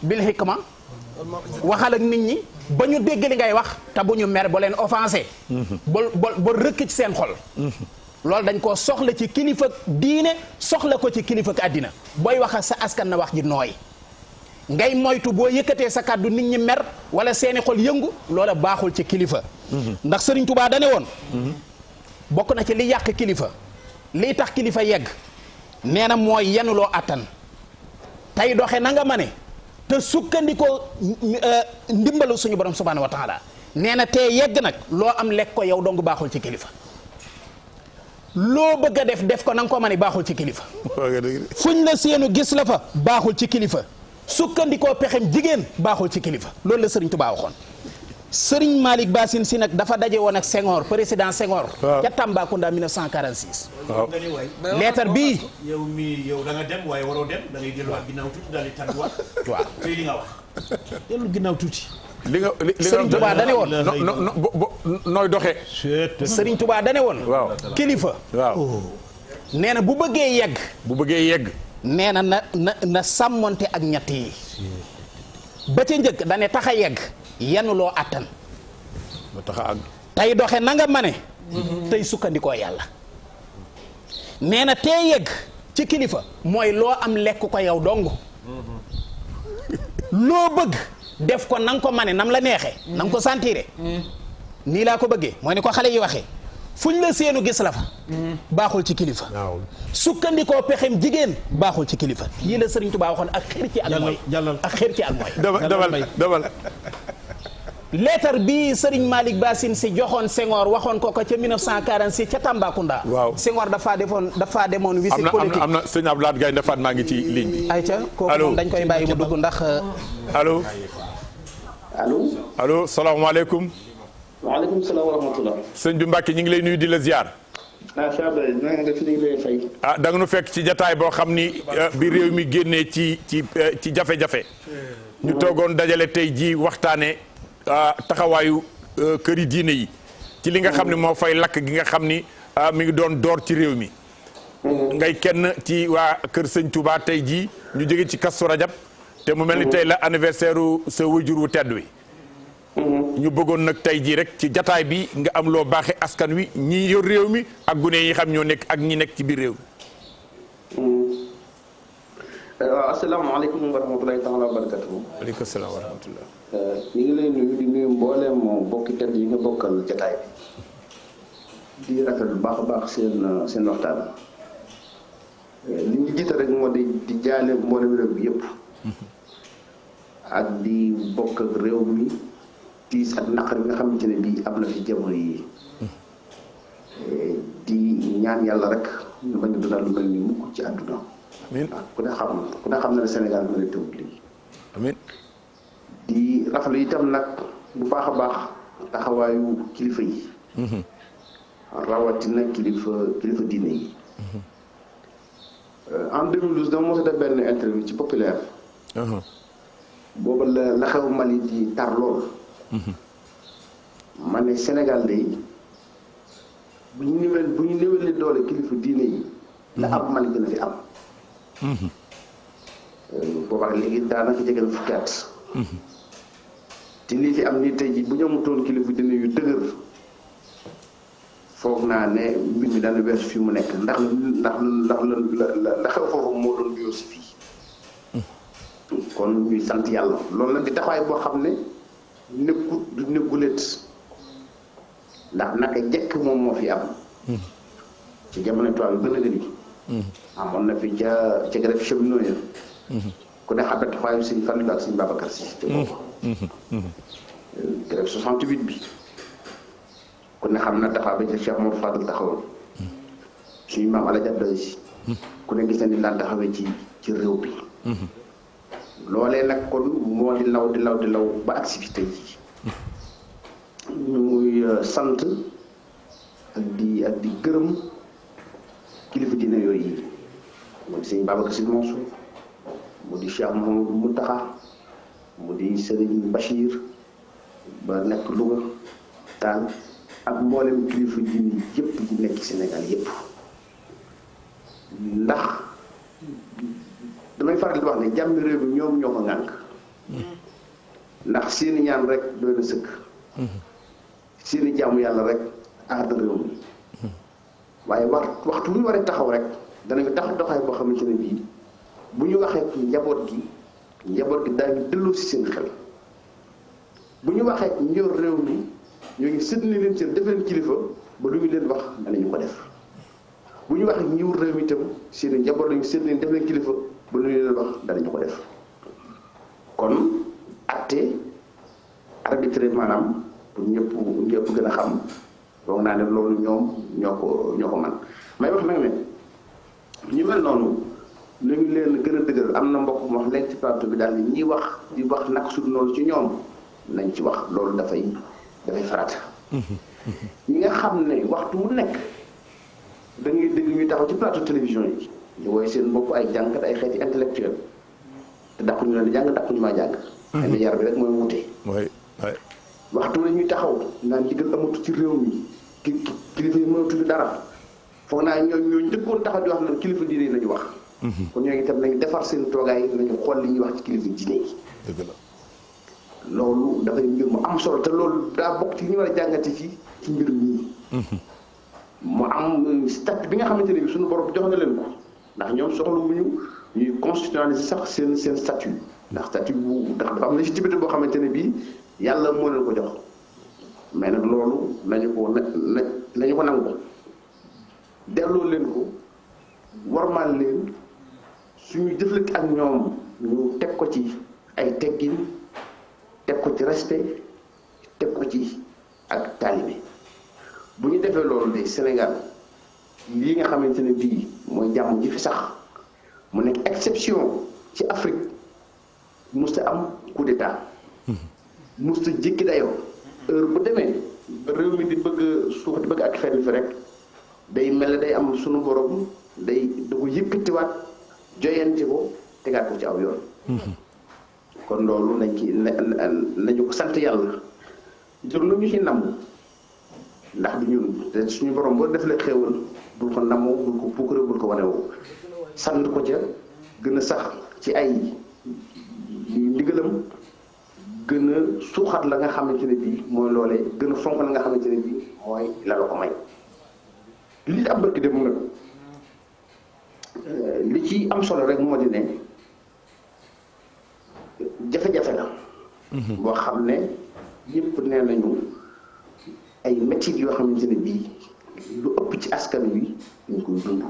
bil hikma waxal ak nit ñi ba ñu dégg li ngay wax te bu ñu mer ba leen offensé ba rëkk ci seen xol loolu dañ koo soxla ci kilifa diine soxla ko ci kilifa ak àddina booy wax ak sa askan na wax ji nooy ngay moytu boo yëkkatee sa kàddu nit ñi mer wala seeni xol yëngu loola baaxul ci kilifa ndax Sëriñ Tuubaa dane woon bokk na ci li yàq kilifa lii tax kilifa yegg nee na mooy yenuloo attan tey doxe na nga ma ne te sukkandikoo ndimbalu suñu borom subhaanahu wa taala nee na tey yegg nag loo am lekk ko yow dong baaxul ci kilifa loo bëgg a def ko na nga ko ma ne baaxul ci kilifa fuñ la seenu gis la fa baaxul ci kilifa sukkandikoo pexem jigéen baaxul ci kilifa loolu la Sëriñ Tuubaa waxoon Sëriñ Malick Bassine si nag dafa daje woon ak Senghor président Senghor ca Tambacounda 1946 leetar bii yow da nga dem waaye waroo dem da ngay delluwaat ginnaaw tuuti daal di tànnuwaat waaw tey li nga wax dellu ginnaaw tuuti li nga Serigne Touba dane woon nooy doxee. Serigne Touba dane woon. waaw kilifa. waaw nee na bu bëggee yegg. bu bëggee yegg. nee na na sàmmonte ak ñett yi. ba ca njëkk dane tax a yegg. yanu loo attan. ba tax a àgg. tey doxe na nga mane. tey sukkandikoo yàlla. nee na tee yegg ci kilifa mooy loo am lekk ko yow dong. loo bëgg def ko na nga ko mane nam la neexee. na nga ko sentiré. nii laa ko bëggee mooy ni ko xale yi waxee. fuñ la seenu gis la fa. baaxul ci kilifa. sukkandikoo pexem jigéen baaxul ci kilifa. yii la Serigne Touba waxoon ak xër ci ak mooy. ak xër ci ak mooy. dabal leetar bi Serigne Malick Bassine si joxoon Senghor waxoon ko ca 1946 ca Tambacounda. waaw Senghor dafaa demoon visite politique. am na sëñ Abdoulaye Gaye Ndefaat maa ngi ci ligne bi. ayca kooku moom dañ koy bàyyi mu dugg ndax. allo. allo salaamaaleykum. waaleykum salaam wa rahmatulah. sëñ bi Mbacke ñu ngi lay nuyu di la ziar. da nga nu fekk ci jataay boo xam ni bi réew mi génnee ci jafe-jafe. ñu toogoon dajale tey ji waxtaane taxawaayu këri diine yi. ci li nga xam ne moo fay lakk gi nga xam ni mi ngi doon door ci réew mi. ngay kenn ci waa kër sëñ Touba tey jii ñu jóge ci Kazu Rajab te mu mel ni tey la anniversaire sa wajur wu tedd wi. ñu bëggoon nag tey jii rek ci jataay bi nga am loo baaxee askan wi ñi yor réew mi ak gune yi xam ñoo nekk ak ñi nekk ci biir réew mi. waaw asalaamaaleykum wa rahmatulahi taala wa barakatuhu. waaleykum salaam wa rahmatullah. ñu ngi lay nuyu di nuyu mbooleem bokki tedd yi nga bokkal jataay bi di rafet bu baax a baax seen waxtaan. li ñu jiital rek moo di jaale mboolem réew bi yëpp. ak di bokk ak réew mi tiis ak naqar bi nga xamante ne bii am na fi jamono yi di ñaan yàlla rek ñu bañ a dundal lu mel ni mukk ci àdduna. amiin ku ne xam na ne Sénégal mën a tëwut lii. amiin di rafetlu itam nag bu baax a baax taxawaayu kilifa yi. rawatina kilifa diine yi. en 2012 dama mos a def benn interview ci Populaire. booba la xew Mali di tar lool. ma ne Sénégal day bu ñu néewee doole kilifa diine yi. la ab Mali gën a fi am. boobaa léegi daanaka jege na fukki at. te lii fi am nii tey jii bu ñu amutoon kilifa diine yu dëgër foog naa ne mbir mi dana weesu fi mu nekk ndax la xew foofu moo doon biyoo si fii. kon ñuy sant yàlla loolu nag di taxawaay boo xam ne nekkulet ndax naka jekk moom moo fi am. ci jamono tubaab bi gën a gën amoon na fi ca grève cheminot ya ku ne xam ne taxawaayu sëñ Fallu ak sëñ Babacar Si te boobu grève 68 bi ku ne xam na taxawaay ba ca Cheikh Mor Fadal taxawoon suñu maam Alaaji Abdoulaye Si ku ne gis na ni daan taxawee ci réew bi loolee nag kon moo di law ba activité yi ñu muy sant ak di gërëm kilifa dina yooyu yi mu di sëñ Babacar Sy Mansour mu di Cheikh Mouhamadou Mountakha mu di Serigne Bachir ba nekk Louga Tall ak mboolem kilifa dina yëpp di nekk Sénégal yëpp ndax damay faral di wax ne jàmmi réew mi ñoom ñoo ko ŋànk ndax seeni ñaan rek doy na sëkk seeni jaamu yàlla rek aar réew mi waaye waxtu bu ñu waree taxaw rek danañu taxawaay boo xamante ne bii bu ñu waxee njaboot gi daañu delloo si seen xel bu ñu waxee ñor réew mi ñoo ngi séddale leen seen def leen kilifa ba lu ñu leen wax danañu ko def bu ñu waxee ñiw réew mi itam seen njaboot lañu séddale leen def leen kilifa ba lu ñu leen wax danañu ko def kon acte arbitré maanaam pour ñëpp gën a xam foog naa ne loolu ñoom ñoo ko man may wax nag ne ñu mel noonu lu ñu leen gën a dëgëral am na mbokk mu wax léegi ci plateau bi daal ni ñiy wax di wax nag su noonu ci ñoom nañ ci wax loolu dafay farata ñi nga xam ne waxtu wu nekk da ngay dégg ñuy taxaw ci plateau télévision yi ñu woy seen bopp ay jàngkat ay xeeti intellectuel te dàqu ñu leen di jàng dàqu ñu maa jàng xëy na yar bi rek mooy wute waxtu la ñuy taxaw naan ndigal amatu ci réew mi kilifa yi mënatuñu dara foog naa ñoo njëkkoon taxaw di wax naan kilifa diine yi nañu wax. kon ñooñu itam nañu defar seen toogaay nañu xool li ñuy wax ci kilifa diine yi. dëgg la. loolu dafay mbir mu am solo te loolu daa bokk ci ñu war a jàngate ci mbir mii. mu am statut bi nga xamante ne bi suñu borom jox na leen ko ndax ñoom soxla wuñu ñuy constitutionnaliser sax seen statut ndax statut bu ndax dafa am légitimité boo xamante ne bii yàlla moo leen ko jox mais nag loolu nañu ko nangu delloo leen ko warmaal leen suñu jëflante ak ñoom ñu teg ko ci ay teggin teg ko ci respect teg ko ci ak taalibe bu ñu defee loolu de Sénégal lii nga xamante ne bii mooy jàmm ji fi sax mu nekk exception ci Afrique musta am coup d'état musta jékki dayoo heure bu demee ba réew mi di bëgg suux di bëgg ak fenn fi rek day mel ne day am sunu borom da ko yëkkatiwaat joyanti ko tegaat ko ci aw yoon. kon loolu nañu ko sant yàlla jur lu ñu ci namm ndax du ñun te suñu borom boo def la xéewal bul ko namoo bul ko puukare bul ko wanewoo sant ko ca gën a sax ci ay ndigalam gën a suuxat la nga xamante ne bii mooy loolee gën a fonk la nga xamante ne bii mooy la ko may li am barki dem nag li ci am solo rek moo di ne jafe-jafe la boo xam ne ñëpp nee nañu ay métit yoo xamante ne bii lu ëpp ci askan wi ñu koy dund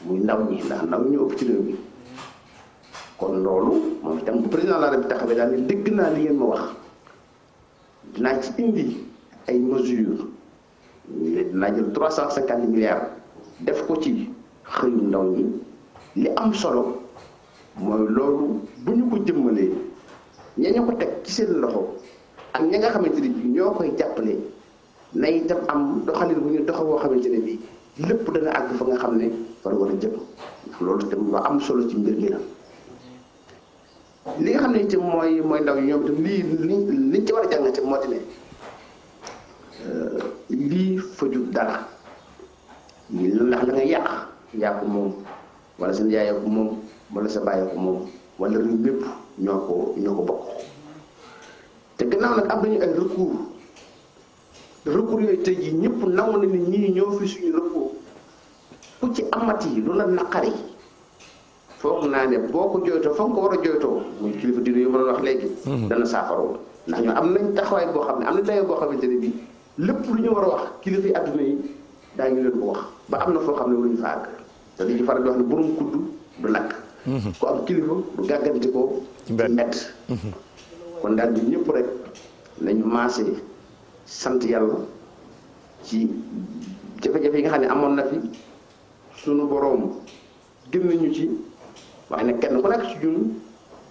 muy ndaw ñi ndax ndaw ñu ëpp ci réew mi kon loolu moom itam bu président de la République taxawee daal ne dégg naa li ngeen ma wax dinaa ci indi ay mesures dinaa jël 350 milliards def ko ci xëyu ndaw ñi li am solo mooy loolu bu ñu ko jëmmalee ña ñu ko teg ci seen loxo ak ña nga xamante ne bii ñoo koy jàppale na itam am doxalin bu ñu doxa woo xamante ne bii lépp dana àgg fa nga xam ne fa la war a jëm ndax loolu itam lu am solo ci mbir mi la. li nga xam ne itam mooy ndaw yi ñoom itam liñ ci war a jàngate moo di ne lii faju dara ndax la nga yaa ko moom wala seen yaay ko moom wala sa bàyyi ko moom wala réew mépp ñoo ko bokk te gannaaw nag am nañu ay recours yooyu tey jii ñëpp nangu na ni ñii ñoo fi suñu recours ku ci amati lu la naqari foog naa ne boo ko jooytoo fa nga ko war a jooytoo muy kilifa diine yu ma doon wax léegi dana saafaroo ndax ñoo am nañ taxawaay boo xam ne am na dayoo boo xamante ne bii lépp lu ñu war a wax kilifa yi adduna yi daañu leen ko wax ba am na foo xam ne waruñu fa àgg te li ñu faral di wax ne borom kudd du lakk ku am kilifa du gàgganti ko ci mett kon daal bi ñëpp rek nañu maase sant yàlla ci jafe-jafe yi nga xam ne amoon na fi sunu boroom gën nañu ci waaye nag kenn ku nekk ci ñun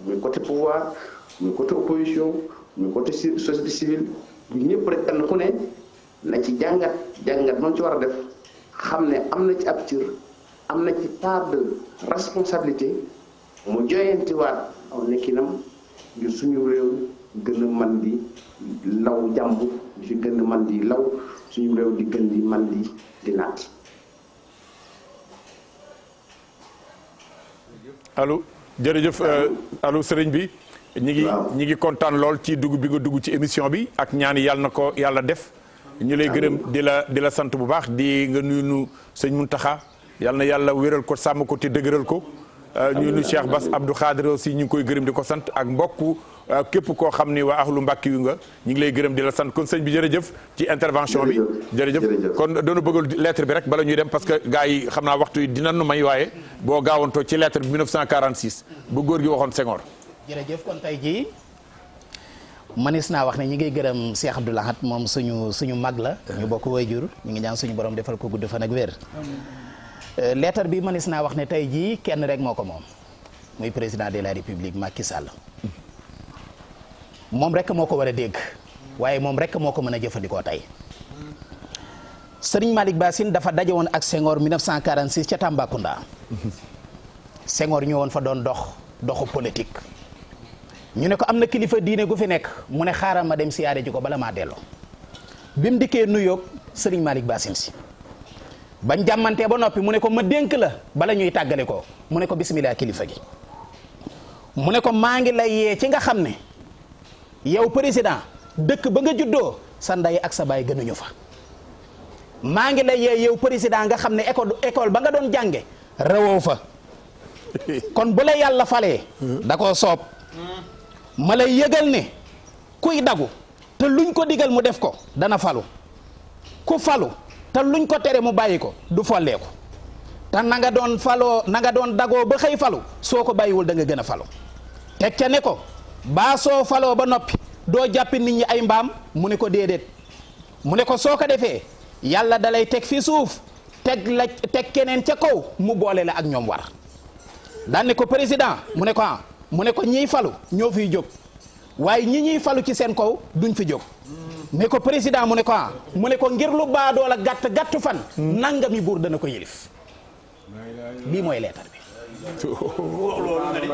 muy côté pouvoir muy côté opposition muy côté société civile bu ñëpp rek kenn ku ne na ci jàngat moom ci war a def xam ne am na ci ab cër am na ci part de responsabilité mu joyantiwaat aw nekkinam ngir suñu réew gën a man di law jàmb di fi gën a man di law suñu réew di gën di man di naat. allo jërëjëf allo sëriñ bi ñi ngi kontaan lool ci dugg bi nga dugg ci émission bi ak ñaani yàlla na ko yàlla def ñu lay gërëm di la sant bu baax di nga nuyu nu sëñ Mountakha yàlla na yàlla wéral ko sàmm ko te dëgëral ko ñu nu Cheikh Bass Abdou Khadir aussi ñu ngi koy gërëm di ko sant ak mbokku képp koo xam ni waa ahlu Mbàkke yu nga ñu ngi lay gërëm di la sant kon sëñ bi jërëjëf ci intervention bi jërëjëf kon doonu bëggal lettre bi rek bala ñuy dem parce que gars yi xam naa waxtu yi dina nu may waaye boo gaawantoo ci lettre bi 1946 bu góor gi waxoon Senghor. jërëjëf kon tey jii manis naa wax ne ñi ngay gërëm Cheikh Abdou Lahad moom suñu mag la ñu bokk waajur ñu ngi ñaan suñu borom defal ko gudd fan ak wér lettre bi manis naa wax ne tey jii kenn rek moo ko moom muy président de la république Macky Sall moom rek moo ko war a dégg waaye moom rek moo ko mën a jëfandikoo tey Serigne Malick Bassine dafa daje woon ak Senghor 1946 ca Tambacounda Senghor ñëwoon fa doon doxu politique ñu ne ko am na kilifa diine gu fi nekk mu ne xaaral ma dem siyaare ji ko bala maa delloo bi mu dikkee nuyoog Serigne Malick Bassine si bañ jàmmantee ba noppi mu ne ko ma dénk la bala ñuy tàggale ko mu ne ko bismillah kilifa gi mu ne ko maa ngi lay yee ci nga xam ne yow président dëkk ba nga juddoo sa ndey ak sa baay gënuñu fa maa ngi lay yee yow président nga xam ne école ba nga doon jànge rawoo fa kon bu la yàlla falee da koo soob ma lay yëgal ne kuy dagu te luñ ko digal mu def ko dana falu ku falu te luñ ko tere mu bàyyi ko du folleeku te na nga doon faloo na nga doon dagoo ba xëy falu soo ko bàyyiwul da nga gën a falu teg ca ne ko baa soo faloo ba noppi doo jàppi nit ñi ay mbaam mu ne ko déedéet mu ne ko soo ko defee yàlla dalay teg fi suuf teg keneen ca kaw mu boole la ak ñoom war daan ne ko président mu ne ko mu ne ko ñiy falu ñoo fiy jóg waaye ñiy falu ci seen kaw duñ fi jóg ne ko président mu ne ko mu ne ko ngir lu baadoo la gàtt fan nangami buur dana ko yëlif lii mooy leetar bi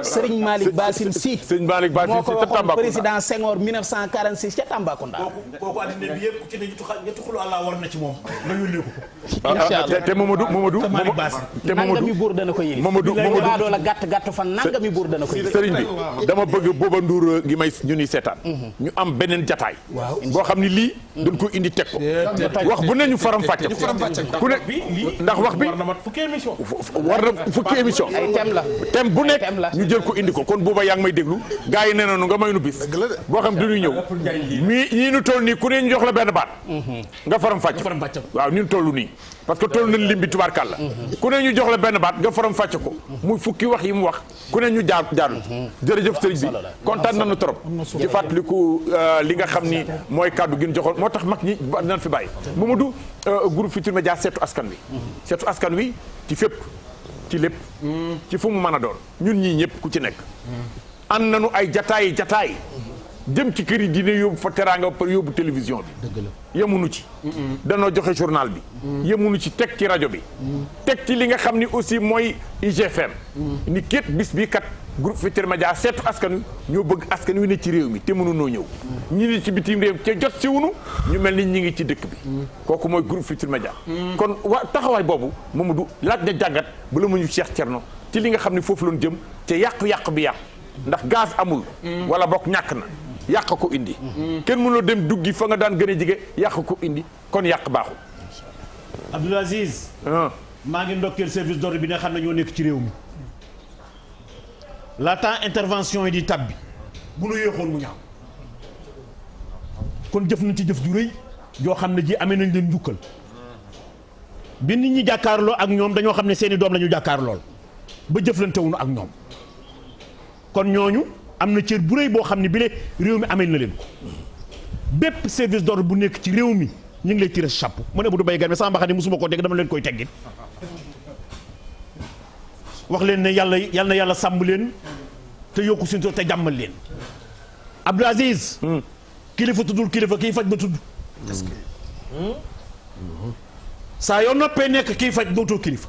Serigne Malick Bassine Sy moo ko waxoon président Senghor 1946 ca Tambacounda. kooku àddina bi yëpp ku ci ne ñetti xulu Allah war na ci moom nga yónnee ko. incha allah te Mamadou nangami buur dana ko yëlif. Mamadou baadoo la gàtt fan nangami buur dana ko yëlif. Serigne bi dama bëgg Bouba Ndour gi may ñu ni seetaan. ñu am beneen jataay. boo xam ni lii dañ ko indi teg ko. wax bu ne ñu faram fàcce ko. ku ne ndax wax bi war na fukki émission. thème bu nekk ñu jël ko indi ko kon booba yaa ngi may déglu gars yi nee nañu nga may nu bis boo xam du ñuy ñëw ñii ñu toll nii ku ne ñu jox la benn baat nga faram fàcc waaw ñun toll nii parce que toll nañ lim bi tubaarkàlla ku ne ñu jox la benn baat nga faram fàcc ko muy fukki wax yi mu wax ku ne ñu jaarul jërëjëf sëriñ bi kontaan nañu trop ci fàttaliku li nga xam ni mooy kàddu gi ñu joxoon moo tax mag ñi nañ fi bàyyi Mamadou groupe Futurs Médias seetu askan wi ci fépp ci lépp ci fu mu mën a doon ñun ñii ñëpp ku ci nekk ànd nañu ay jataay jëm ci kër yi dina yóbbu fa teraanga par yóbbu télévision bi yemunu ci danoo joxe journal bi yemunu ci teg ci rajo bi teg ci li nga xam ni aussi mooy IGFM ni képp bis bi kat groupe Futurs Médias seetu askan wi ñoo bëgg askan wi ne ci réew mi te mënunoo ñëw ñi ni ci bitim réew ca jot si wunu ñu mel ni ñi ngi ci dëkk bi kooku mooy groupe Futurs Médias kon taxawaay boobu Mamadou laaj na jàngat ba la mu ñu Cheikh Thierno ci li nga xam ne foofu loon jëm te yàqu-yàqu bi yàqu ndax gaz amul wala bokk ñàkk na yàq ko indi kenn mënoo dem duggi fa nga daan gën a jige yàq ko indi kon yàq baaxul Abdoul Aziz maa ngi ndokkeel service d'ordre bi nga xam ne ñoo nekk ci réew mi laata intervention yi di tab bi bu nu yéexoon mu ñaaw kon jëf nañ ci jëf ju rëy yoo xam ne ji amee nañ leen njukkal bi nit ñi jàkkaarloo ak ñoom dañoo xam ne seeni doom la ñu jàkkaarlool ba jëflantewuñu ak ñoom kon ñooñu am na cër bu rëy boo xam ne bile réew mi amee na leen ko bépp service d'ordre bu nekk ci réew mi ñu ngi lay tiré chapeau mu ne bu du bay gan mais sama mbaxane musuma koo dégg dama leen koy teggit wax leen ne yal na yàlla sàmm leen te yokku suñu te jàmmal leen Abdou Aziz kilifa tuddul kilifa kii faj ba tudd saa yoo noppee nekk kii faj dootoo kilifa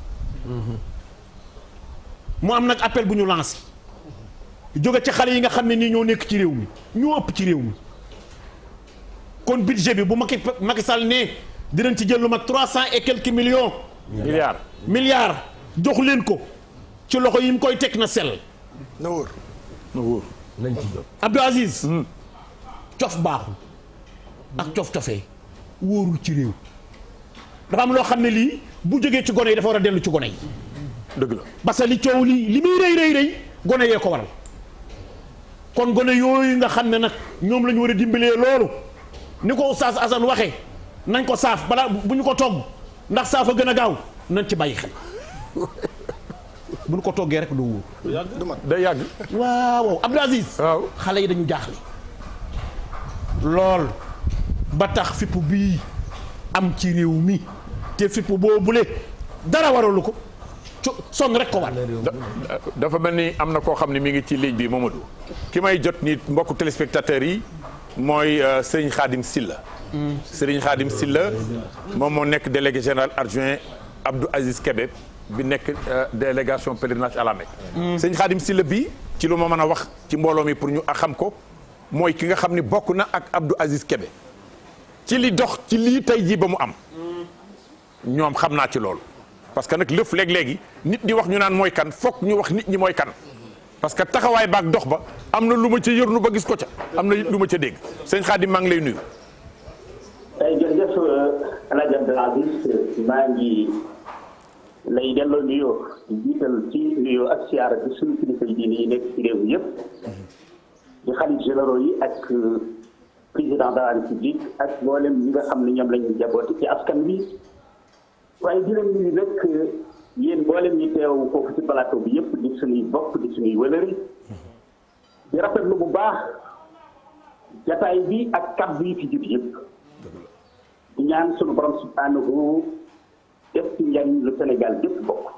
mu am nag appel bu ñu lancé jóge ci xale yi nga xam ne nii ñoo nekk ci réew mi ñoo ëpp ci réew mi kon budget bi bu Macky Sall ne dinañ ci jël lu mag 300 et quelques milliards jox leen ko ci loxo yi mu koy teg na sell na wóor nañ ci jot Abdou Aziz cof baaxul ak cof-cofee wóorul ci réew dafa am loo xam ne lii bu jógee ci gone yi dafa war a dellu ci gone yi dëgg la parce que li coow li muy rëy gone yee ko waral kon gone yooyu nga xam ne nag ñoom la ñu war a dimbalee loolu ni ko Oustaz Assane waxee nañ ko saaf balaa bu ñu ko togg ndax saaf a gën a gaaw nañ ci bàyyi xel bu ñu ko toggee rek doo wóor. day yàgg. waaw Abdou Aziz. waaw xale yi dañu jaaxle. lool ba tax fipp bii am ci réew mi te fipp boobule dara waralu ko sonn rek ko war. dafa mel ni am na koo xam ne mi ngi ci ligne bi Mamadou ki may jot nit mbokku téléspectateurs yi mooy Serigne Khadim Sylla. Serigne Khadim Sylla moom moo nekk délégué général adjoint Abdou Aziz Kébé bi nekk délégation pèlerinage à la Mecque. Serigne Khadim Sylla bii ci lu ma mën a wax ci mbooloo mi pour ñu xam ko mooy ki nga xam ni bokk na ak Abdou Aziz Kébé ci li dox ci lii tey jii ba mu am ñoom xam naa ci loolu parce que nag lëf léeg-léegi nit di wax ñu naan mooy kan fokk ñu wax nit ñi mooy kan parce que taxawaay baak dox ba am na lu ma ca yërnu ba gis ko ca am na lu ma ca dégg sëñ Khadim maa ngi lay nuyu. jërëjëf El Hadj Abdou Aziz maa ngi lay delloo nuyoo jiital ci nuyoo ak siyaara bi suñu kilifa diine yi nekk ci réew mi yëpp di xalif généraux yi ak président de la république ak mboolem ñi nga xam ne ñoom la ñu jaboote ci askan bi waaye di leen nuyu nag yéen mboolem ñi teew foofu ci plateau bi yëpp di suñuy bokk di suñuy wëlëri di rafetlu bu baax jataay bi ak kàddu yi fi jub yëpp di ñaan sunu borom subhanahu def ci njariñ lu Sénégal yëpp bokk.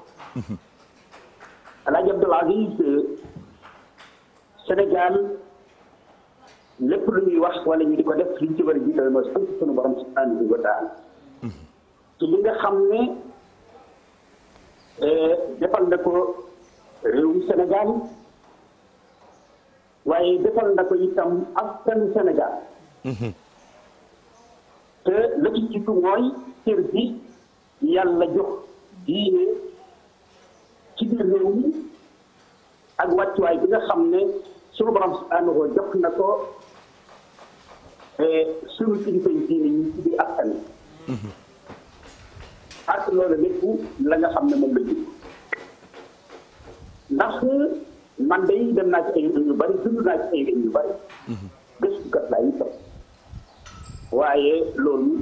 El Hadj Abdou Aziz Sénégal lépp lu ñuy wax wala ñu di ko def liñ ci war a jiital mooy sant sunu borom subhanahu wa taala ci li nga xam ne defal na ko réewum Sénégal waaye defal na ko itam askanu Sénégal te la ci jiitu mooy cër bi yàlla jox diine ci biir réew mi ak wàccuwaay bi nga xam ne sunu borom subhanahu jox na ko sunu kilifa diine ñi ci biir askan wi ak loolu lépp la nga xam ne moom la jiitu ndax man day dem naa ci ay réew yu bari dund naa ci ay réew yu bari gëstukat laa itam waaye loolu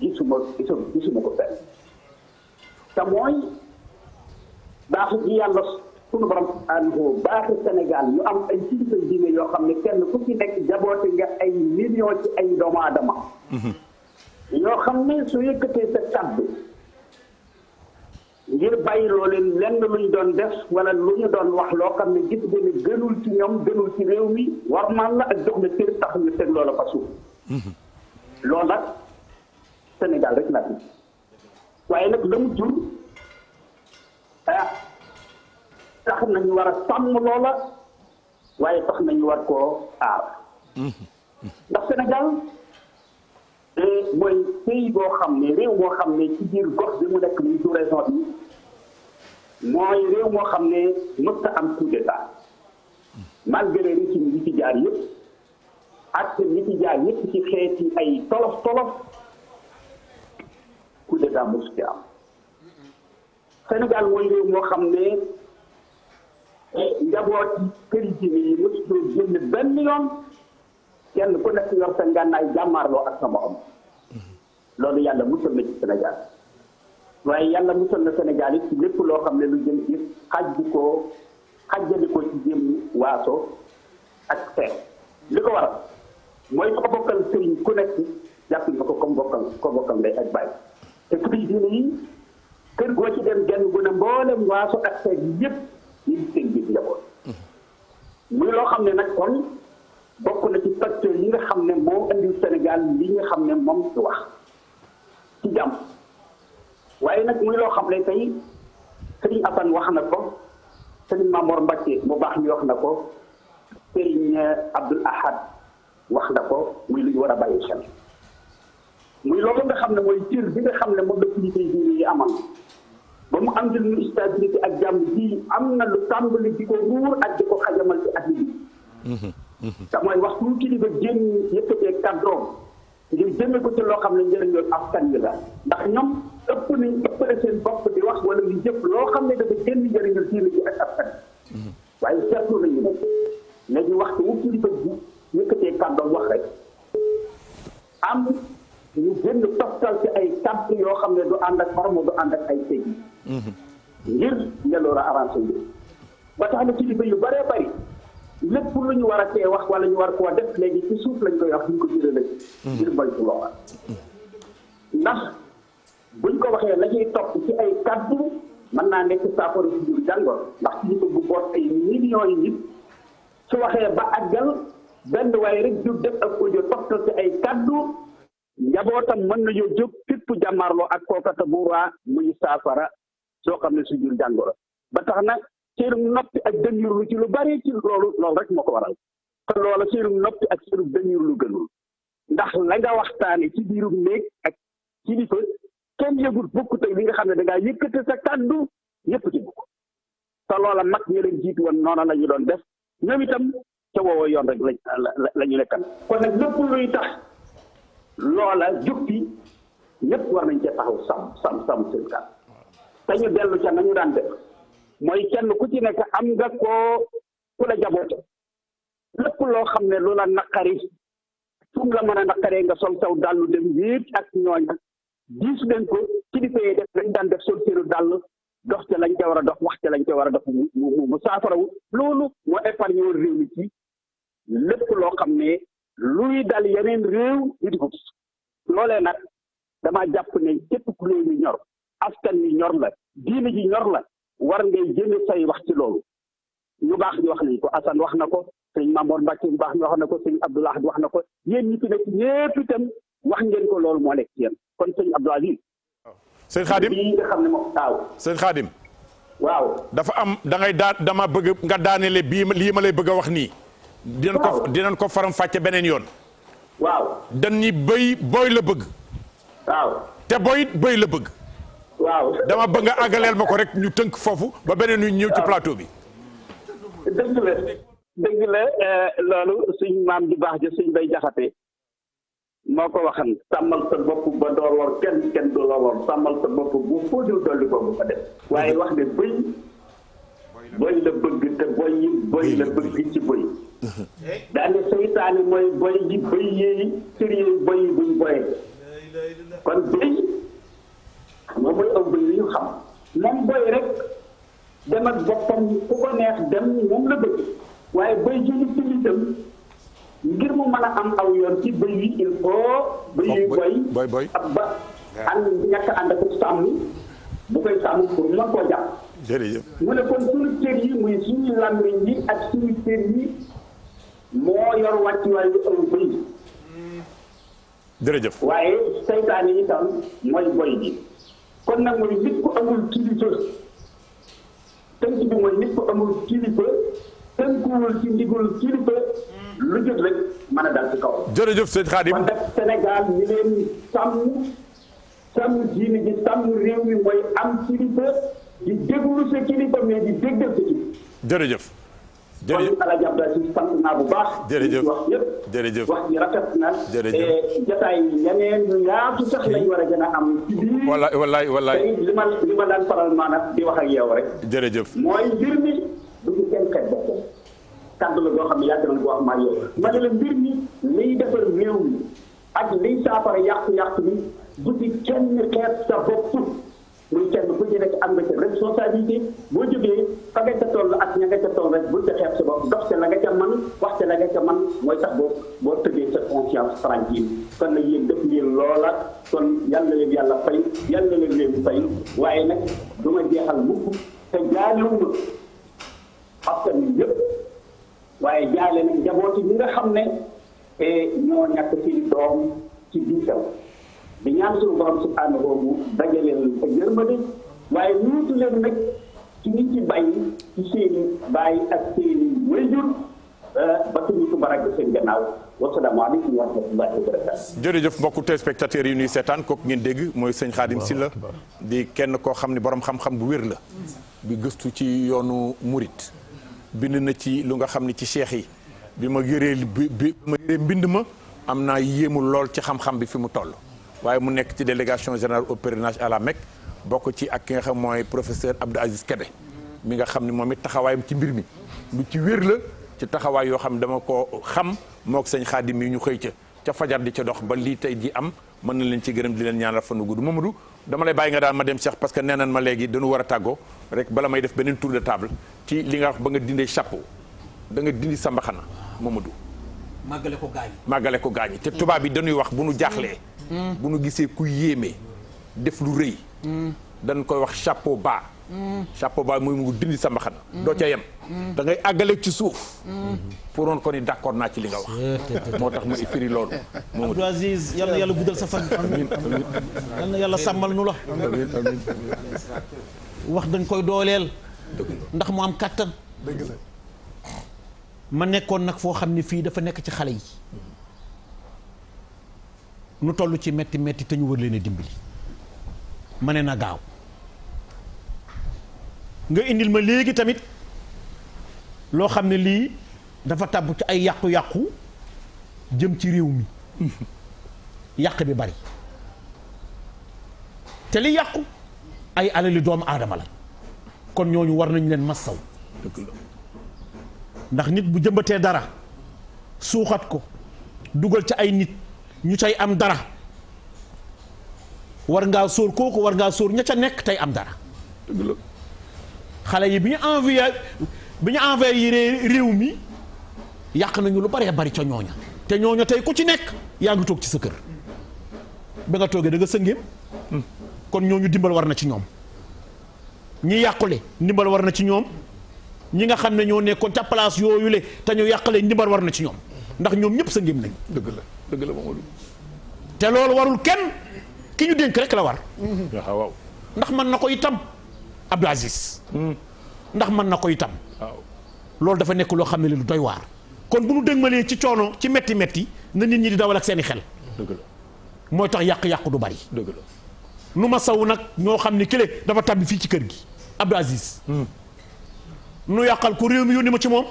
gisuma ko fenn te mooy baaxi gi yàlla sunu borom subhanahu baaxi Sénégal ñu am ay kilifa diine yoo xam ne kenn ku ci nekk jaboote nga ay millions ci ay doomu aadama yoo xam ne su yëkkatee sa kàddu ngir bàyyi loo leen lenn lu ñu doon def wala lu ñu doon wax loo xam ne gis nga ne gënul ci ñoom gënul ci réew mi war man la ak jox na cër tax ñu teg loola fa suuf loolu nag Sénégal rek la fi waaye nag la mu jur tax nañu war a sàmm loola waaye tax nañu war koo aar ndax Sénégal mooy pays boo xam ne réew moo xam ne ci biir gox bi mu nekk muy sous-région bi mooy réew moo xam ne mësta am coup d'état malgré régime yi ci jaar yëpp ak ñi ci jaar yëpp ci xeeti ay tolof coup d'état mosu ci am Sénégal mooy réew moo xam ne njaboot kër diine yi mosu génn benn yoon kenn ku nekk yor sa ngànnaay jàmmaarloo ak sa morom loolu yàlla musal na ci Sénégal waaye yàlla musal na Sénégal it ci lépp loo xam ne lu jëm ci xajjali ko ci jëm waaso ak xeet li ko waral mooy ko bokkal sëriñ ku nekk jàpp nga ko comme bokkal ndey ak baay te kër diine yi kër goo ci dem genn bu ne mboolem waaso ak xeet yi yëpp ñu ngi seen biir njaboot muy loo xam ne nag kon bokk na ci facteur yi nga xam ne moo indi Sénégal li nga xam ne moom ci wax ci jàmm waaye nag muy loo xam ne tey Serigne Assane wax na ko Serigne Mamor Mbacke mu baax mi wax na ko Serigne Abdoul Ahad wax na ko muy lu ñu war a bàyyi xel muy loolu nga xam ne mooy cër bi nga xam ne moom la kilifa diine yi amal ba mu am jël ñu stabilité ak jàmm ji am na lu tàmbali di ko ruur ak di ko xajamal ci at bi te mooy waxtu wu kilifa génn yëkkatee kàddoom ngir jëme ko ci loo xam ne njëriñ loolu askan wi la ndax ñoom ëppale seen bopp di wax wala ñu jëf loo xam ne dafa génn njëriñal diine ji ak askan waaye seetlu nañu ne léegi waxtu wu kilifa ji yëkkatee kàddoom wax rek am ñu génn toftal ci ay kàddu yoo xam ne du ànd ak xorma du ànd ak ay teg ngir ne loolu arrangé bi ba tax na kilifa yu bëree bëri lépp lu ñu war a tee wax wala ñu war koo def léegi ci suuf lañ koy wax ñu ko jëlee ngir moytu loola ndax buñ ko waxee la ñuy topp ci ay kàddu mën naa nekk saafara si jur jàngoor ndax kilifa bu boot ay millions yi nit su waxee ba àggal benn waaye rek jóg def ak audio toftal ci ay kàddu njabootam mën nañoo jóg fépp jàmmaarloo ak kookata buuraa muy saafara soo xam ne su jur jàngoro ba tax na seenu noppi ak dënniirlu ci lu bari ci loolu rek moo ko waral te loola seenu noppi ak seenu dënniirlu gënul ndax la nga waxtaane ci biirum néeg ak kilifa kenn yëgul bokkut ak li nga xam ne da ngaa yëkkate sa kàddu ñëpp ci bokk te loola mag ñi leen jiitu woon noona la ñu doon def ñoom itam ca woowa yoon rek la ñu nekkan kon nag lépp luy tax loola jukki ñëpp war nañ cee taxaw sàmm seen kàddu te ñu dellu ca nañu daan def mooy kenn ku ci nekk am nga ku la jaboote lépp loo xam ne lu la naqari fu mu la mën a naqaree nga sol saw dàllu dem wéet ak ñooña diis leen ko kilifa yi def dañ daan def sol seenu dàll dox ca lañ ca war a dox wax ca lañ ca war a dox mu saafarawu loolu moo épargne woon réew mi ci lépp loo xam ne luy dal yeneen réew ñu di ko gis loolee nag damaa jàpp ne képp ku réew mi ñor askan wi ñor la diine ji ñor la war ngay jëme say wax ci loolu ñu baax ñu wax nañ ko Assane wax na ko sëñ Mamour Mbacke bu baax ñu wax na ko sëñ Abdoulaye wax na ko yéen ñi fi nekk ñépp itam wax ngeen ko loolu moo nekk ci yéen kon sëñ Abdoulaye sëñ Khadim yi nga xam ne moom taaw sëñ Khadim waaw dafa am da ngay dama bëgg nga daanele lii ma lay bëgg a wax nii dinañ ko faram fàcce beneen yoon waaw dañ ni booy la bëgg waaw te bëy la bëgg waaw dama bëgg nga àggaleel ma ko rek ñu tënk foofu ba beneen ñu ñëw ci plateau bi dëgg la loolu suñ maam di baax ja suñ bay jaxate moo ko waxan sàmmal sa bopp ba doo lor kenn du la lor sàmmal sa bopp bu fóodul dolli ko bu ko def waaye wax ne bëy la bëgg te bëy la bëgg ci bëy daane seytaane mooy bëy ji bëy yi cër yi bëy yi buñ boyee kon bëy moom mooy aw bëy yi ñu xam moom bëy rek dem ak boppam ku ko neex dem moom la bëgg waaye bëy ji ñu tilitam ngir mu mën a am aw yoon ci bëy yi il faut bëy yi boy ak ba ànd ñàkk ànd ak sàmm bu koy sàmm pour mën koo jàpp jërëjëf mu ne kon suñu cër yi muy suñu làmmiñ yi ak suñu cër yi moo yor wàccuwaayu aw bëy jërëjëf waaye seytaane yi itam mooy boy bi kon nag mooy nit ku amul kilifa tënk bi mooy nit ku amul kilifa tënkuwul ci ndigul kilifa lu jot rek mën a dal ci kaw. jërëjëf sëñ Khadim kon nag Sénégal ñi leen sàmm diine ji sàmm réew mi mooy am kilifa di déglu sa kilifa mais di déggal sa kilifa. jërëjëf. jërëjëf kon Alaaji Abdoulaye Si sant naa bu baax. jërëjëf wax yëpp. jërëjëf wax ji rafet na. jërëjëf jotaay yeneen yu yaatu sax lañ war a gën a am. ci biir wallaay tey li ma daan faral maanaam di wax ak yow rek. jërëjëf mooy mbir mi du ñu kenn xeet boppam. kàddu la boo xam ne yàgg nañ ko wax maa yow ma ne la mbir mi liy defar réew mi ak liy saafara yàqu-yàqu bi bu ci kenn xeet sa bopp muy kenn ku ci nekk am nga ca responsabilité boo jógee fa nga ca toll ak ña nga ca toll rek bul ca xeet sa bopp dox ca la nga ca man wax ca la nga ca man mooy tax boo tëddee sa conscience tranquille kon nag yéen def ngeen loola kon yal na leen yàlla fay yal na leen fay waaye nag du ma jeexal mukk te jaalewuma askan wi yëpp waaye jaale nag njabooti ñi nga xam ne ñoo ñàkk seen doom ci biitam di ñaan suñu borom subhanahu wa taala dajaleel ak yërmande waaye ñuutu leen nag ci nit ci bàyyi ci seeni bàyyi ak seeni wayjur ba suñu ko barag seen gannaaw wasalaamaaleykum wa rahmatullahi wa barakatu jërëjëf mbokku téléspectateurs yi ñuy seetaan kooku ngeen dégg mooy sëñ Khadim Sylla di kenn koo xam ne borom xam-xam bu wér la bi gëstu ci yoonu murit bind na ci lu nga xam ne ci cheikh yi bi ma yëree mbind ma am naa yéemul lool ci xam-xam bi fi mu toll waaye mu nekk ci délégation générale au pèlerinage à la Mecque bokk ci ak ki nga xam mooy professeur Abdou Aziz Kébé mi nga xam ne moom it taxawaayam ci mbir mi lu ci wér la ci taxawaay yoo xam ne dama ko xam mook sëñ Khadim yi ñu xëy ca fajar di ca dox ba lii tey ji am mën na leen ci gërëm di leen ñaanal fanu gudd Mamadou dama lay bàyyi nga daal ma dem Cheikh parce que nee nañ ma léegi dañu war a tàggoo rek bala may def beneen tour de table ci li nga wax ba nga dindee chapeau da nga dindi sa mbaxana Mamadou màggale ko gaañi te tubaab bi dañuy wax bu nu jaaxlee bu nu gisee ku yéeme def lu rëy dañ koy wax chapeau bas mooy mu dindi sa mbaxana doo ca yem da ngay àggale ci suuf pour woon ko ni d'accord naa ci li nga wax moo tax ma firi loolu Abdou Aziz yal na yàlla guddal sa fan yal na yàlla sàmmal nu la wax dañ koy dooleel ndax mu am kàttan. dëgg la. ma nekkoon nag foo xam ne fii dafa nekk ci xale yi nu toll ci metti metti te ñu war leen a dimbali ma ne na gaaw nga indil ma léegi tamit loo xam ne lii dafa tàbb ci ay yàqu-yàqu jëm ci réew mi yàq bi bari te li yàqu ay alali doomu aadama la kon ñooñu war nañ leen massaw ndax nit bu jëmbatee dara suuxat ko dugal ci ay nit ñu cay am dara war ngaa sóor kooku war ngaa sóor ña ca nekk tey am dara xale yi bi ñu envoyé réew mi yàq nañu lu baree bari ca ñooña te ñooña tey ku ci nekk yaa ngi toog ci sa kër ba nga toogee da nga sëngéem kon ñooñu dimbal war na ci ñoom ñi yàqule ndimbal war na ci ñoom ñi nga xam ne ñoo nekkoon ca place yooyu le te ñu yàqale ndimbal war na ci ñoom ndax ñoom ñëpp sëngéem nañ dëgg la Mamadou. te loolu warul kenn ki ñu dénk rek la war. waaw. ndax mën na ko itam Abdou Aziz. ndax mën na ko itam. waaw loolu dafa nekk loo xam ne lu doy waar. kon bu nu dëgmalee ci coono ci metti metti na nit ñi di dawal ak seeni xel. dëgg la mooy tax yàq-yàq du bari. dëgg la nu ma saw nag ñoo xam ne kële dafa tàbbi fii ci kër gi Abdou Aziz. nu yàqal ko réew mi yónni ma ci moom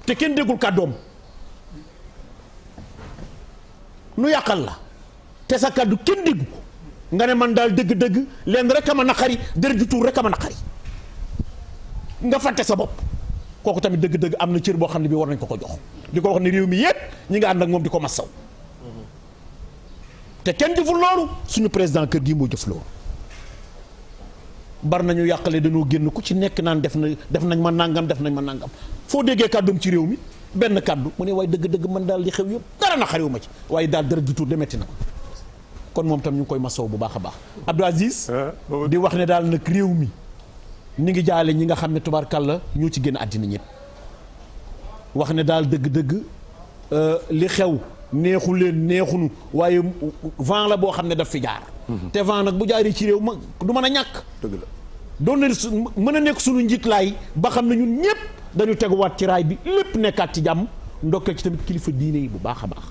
te kenn déggul kàddoom nu yàqal la te sa kàddu kenn déggu ko nga ne man daal dëgg-dëgg leen rek a ma naqari deret ju tuur rek a ma naqari nga fàtte sa bopp kooku tamit dëgg-dëgg am na cër boo xam ne bii war nañ ko ko jox di ko wax ne réew mi yépp ñi nga ànd ak moom di ko massaw te kenn jëful loolu suñu président kër gi moo jëf loolu bar nañu yàqale dañoo génn ku ci nekk naan def nañ ma nangam def nañ ma nangam foo déggee kàddum ci réew mi benn kàddu mu ne waaye dëgg-dëgg man daal li xew yëpp dara na xariwu ma ci waaye daal dara du tuur de metti na kon moom tam ñu ngi koy masaw bu baax a baax Abdou Aziz di wax ne daal nag réew mi ñi ngi jaale ñi nga xam ne tubaarkàlla ñoo ci génn àddina ñëpp wax ne daal dëgg-dëgg li xew neexu leen neexunu waaye vent la boo xam ne daf fi jaar te vent nag bu jaaree ci réew ma du mën a ñàkk dëgg la doon na mën a nekk suñu njiitlaay ba xam ne ñun ñëpp dañu teguwaat ci raay bi lépp nekkaat ci jàmm ndokkee ci tamit kilifa diine yi bu baax a baax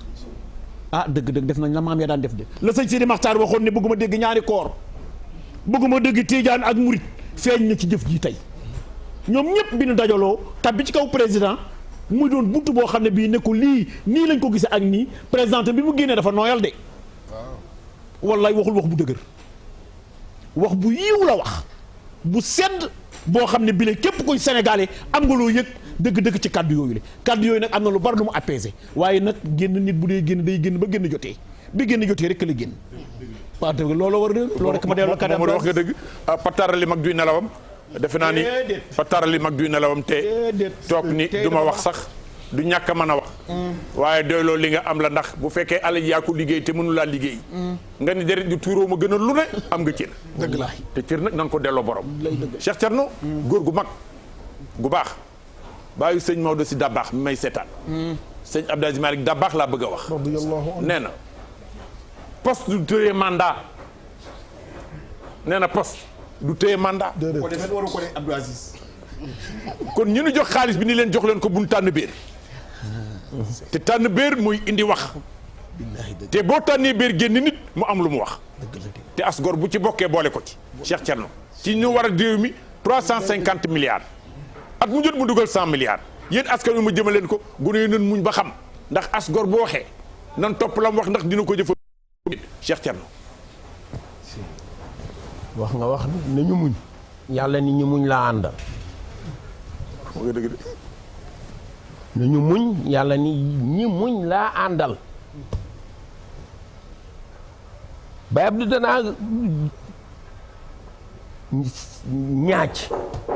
ah dëgg-dëgg def nañ la maam ya daan def de la sëñ Sidi Maxtaar waxoon ne bëgguma dégg ñaari koor bëgguma dégg Tiijaan ak Murit feeñ na ci jëf ji tey ñoom ñëpp bi ñu dajaloo tabbi ci kaw président muy doon buntu boo xam ne bii ne ko lii nii lañ ko gisee ak nii président bi mu génnee dafa nooyal de wallaay waxul wax bu dëgër wax bu yiw la wax bu sedd boo xam ne bi le képp koy sénégalais am nga loo yëg dëgg-dëgg ci kàddu yooyu la kàddu yooyu nag am na lu bari lu mu apaisé waaye nag génn nit bu dee génn day génn ba génn jotee bi génn jotee rek la génn waaw dëgg loolu war a loolu rek ma delloo kàddu wax nga dëgg patarali mag duy nelawam defe naa ni patarali mag duy nelawam te toog ni du ma wax sax du ñàkk a mën a wax waaye doy loolu li nga am la ndax bu fekkee alal yaa ko liggéey te mënu laa liggéey nga ni deret ju tuuroo ma gën a lu ne am nga cër dëgg la te cër nag nan ko delloo borom Cheikh Thierno góor gu mag gu baax bàyyi sëñ Maodo si Dabaax mi may seetaan sëñ Abdou Aziz Malick Dabaax laa bëgg a wax nee na poste du téye mandat nee na poste du téye mandat ko defee waru ko de Abdou Aziz kon ñu nu jox xaalis bi ni leen jox leen ko buñ tànn béer te tànn béer mooy indi wax te boo tànnee béer génn nit mu am lu mu wax te as gor bu ci bokkee boole ko ci Cheikh Thierno ci ñu war a réew mi 350 milliards at mu jot mu dugal 100 milliards yéen askan wi ma jëmaleen ko gune yi nan muñ ba xam ndax as gor bu waxee nan topp la mu wax ndax dina ko jëfa Cheikh Thierno wax nga wax na ñu muñ yàlla ni ñu muñ laa àndal na ñu muñ yàlla ni ñi muñ laa àndal Baye Abdou danaa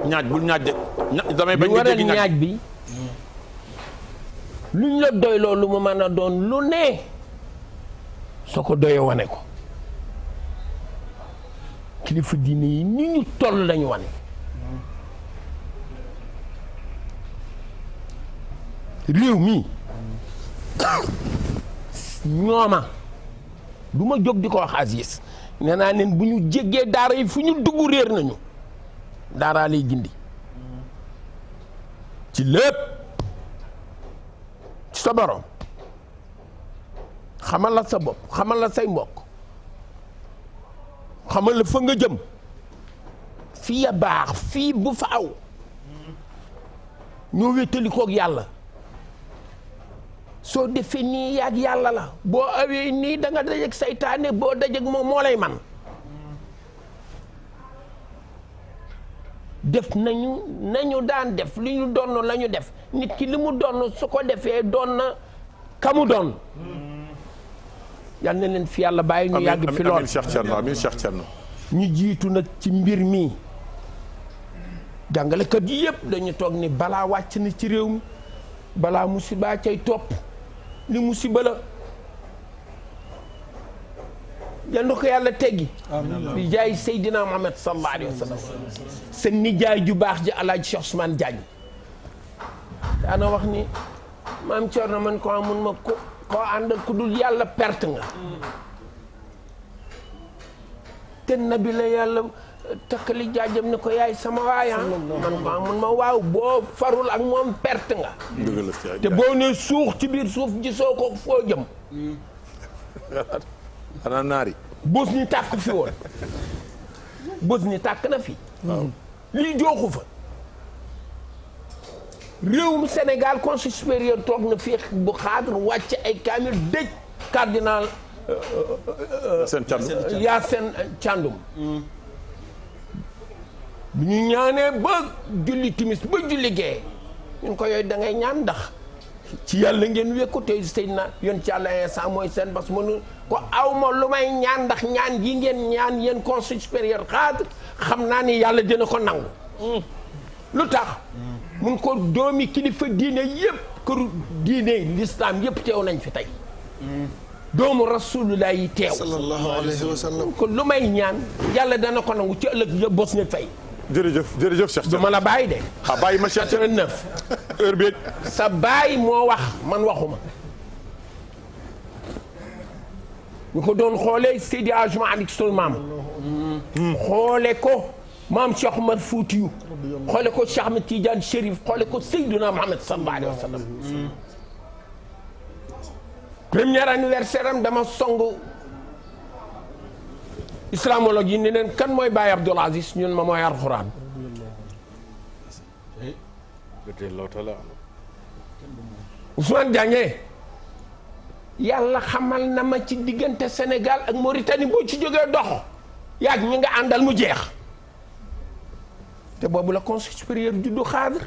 ñaaj bul ñaaj de damay bañ nga dégg ñaaj bi luñ la doy loolu mu mën a doon lu ne soo ko doyee wane ko kilifa diine yi ni ñu toll lañu wane réew mi ñooma du ma jóg di ko wax Aziz nee naa leen bu ñu jéggee daara yi fu ñu dugg réer nañu daaraa lay gindi ci lépp ci sa borom xamal la sa bopp xamal la say mbokk xamal la fa nga jëm fii a baax fii bu fa aw ñoo wéttali koog yàlla soo defee nii yaag yàlla la boo awee nii da nga dajeeg saytaane boo dajeeg moom moo lay man def nañu daan def li ñu doon la ñu def nit ki li mu doon su ko defee doon na ka mu doon yal na leen fi yàlla bàyyi ñu yàgg fi lool amiin Cheikh Thierno amiin Cheikh Thierno ñu jiitu nag ci mbir mi jàngalekat yi yëpp dañu toog ni balaa wàcc na ci réew mi balaa musiba cay topp li musiba la yal ko yàlla teggi bi jaay Seydina Muhammad sallallahu alayhi wa sallam seen nijaay ju baax ji Alaaji Cheikh Ousmane Diagne daana wax ni maam Thierno man ko amun ma koo ànd ku dul yàlla perte nga te nabi la yàlla takkali jaajam ne ko yaay sama waaya man ko amun ma waaw boo farul ak moom perte nga te boo ne suux ci biir suuf gisoo ko foo jëm xanaa naari bës ni tàkk fi woon bës ni tàkk na fi lii jooxu fa réewum Sénégal conseil supérieur toog na fii bu xaadar wàcc ay kaamil dëj cardinal Yacine Thiandoum bu ñu ñaanee ba julli timis ba julli gee ñun ko yooyu da ngay ñaan ndax ci yàlla ngeen wékku te Seydina yoon ci yàlla instant mooy seen bas mënu ko awma lu may ñaan ndax ñaan yi ngeen ñaan yéen conseil supérieur xaadar xam naa ni yàlla dina ko nangu lu tax mun ko doomi kilifa diine yëpp këru diine l'islam yëpp teew nañ fi tey doomu rasulullah yi teew sallallahu alayhi wa sallam kon lu may ñaan yàlla dana ko nangu ci ëllëg yëpp bos ne fay jërëjëf Cheikh du ma la bàyyi de bàyyi ma Cheikh 89 heure bi sa bàyyi moo wax man waxuma ñu ko doon xoolee Seydi Hadji Malick Sy maam xoole ko maam Cheikh Omar Foutiyou xoole ko Cheikh Ahmed Tidiane Chérif xoole ko Seydina Mohamed sallallahu alayhi wa sallam premier anniversaire am dama song islamologue yi ne leen kan mooy Baye Abdoul Aziz ñun ma mooy alxuraan Ousmane Diagne yàlla xamal na ma ci diggante Sénégal ak Mauritanie boo ci jógee dox yaag ñi nga àndal mu jeex te boobu la conseil supérieur juddu xaadar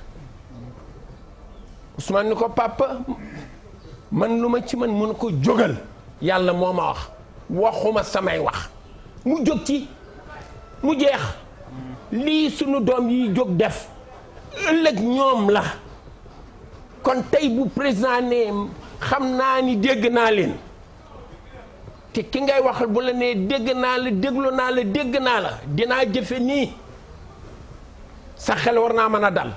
Ousmane ni ko papa man lu ma ci man mun ko jógal yàlla moo ma wax waxuma samay wax mu jóg ci mu jeex lii sunu doom yi jóg def ëllëg ñoom la kon tey bu président ne xam naa ni dégg naa leen te ki ngay waxal bu la nee dégg naa la déglu naa la dégg naa la dinaa jëfe nii sa xel war naa mën a dal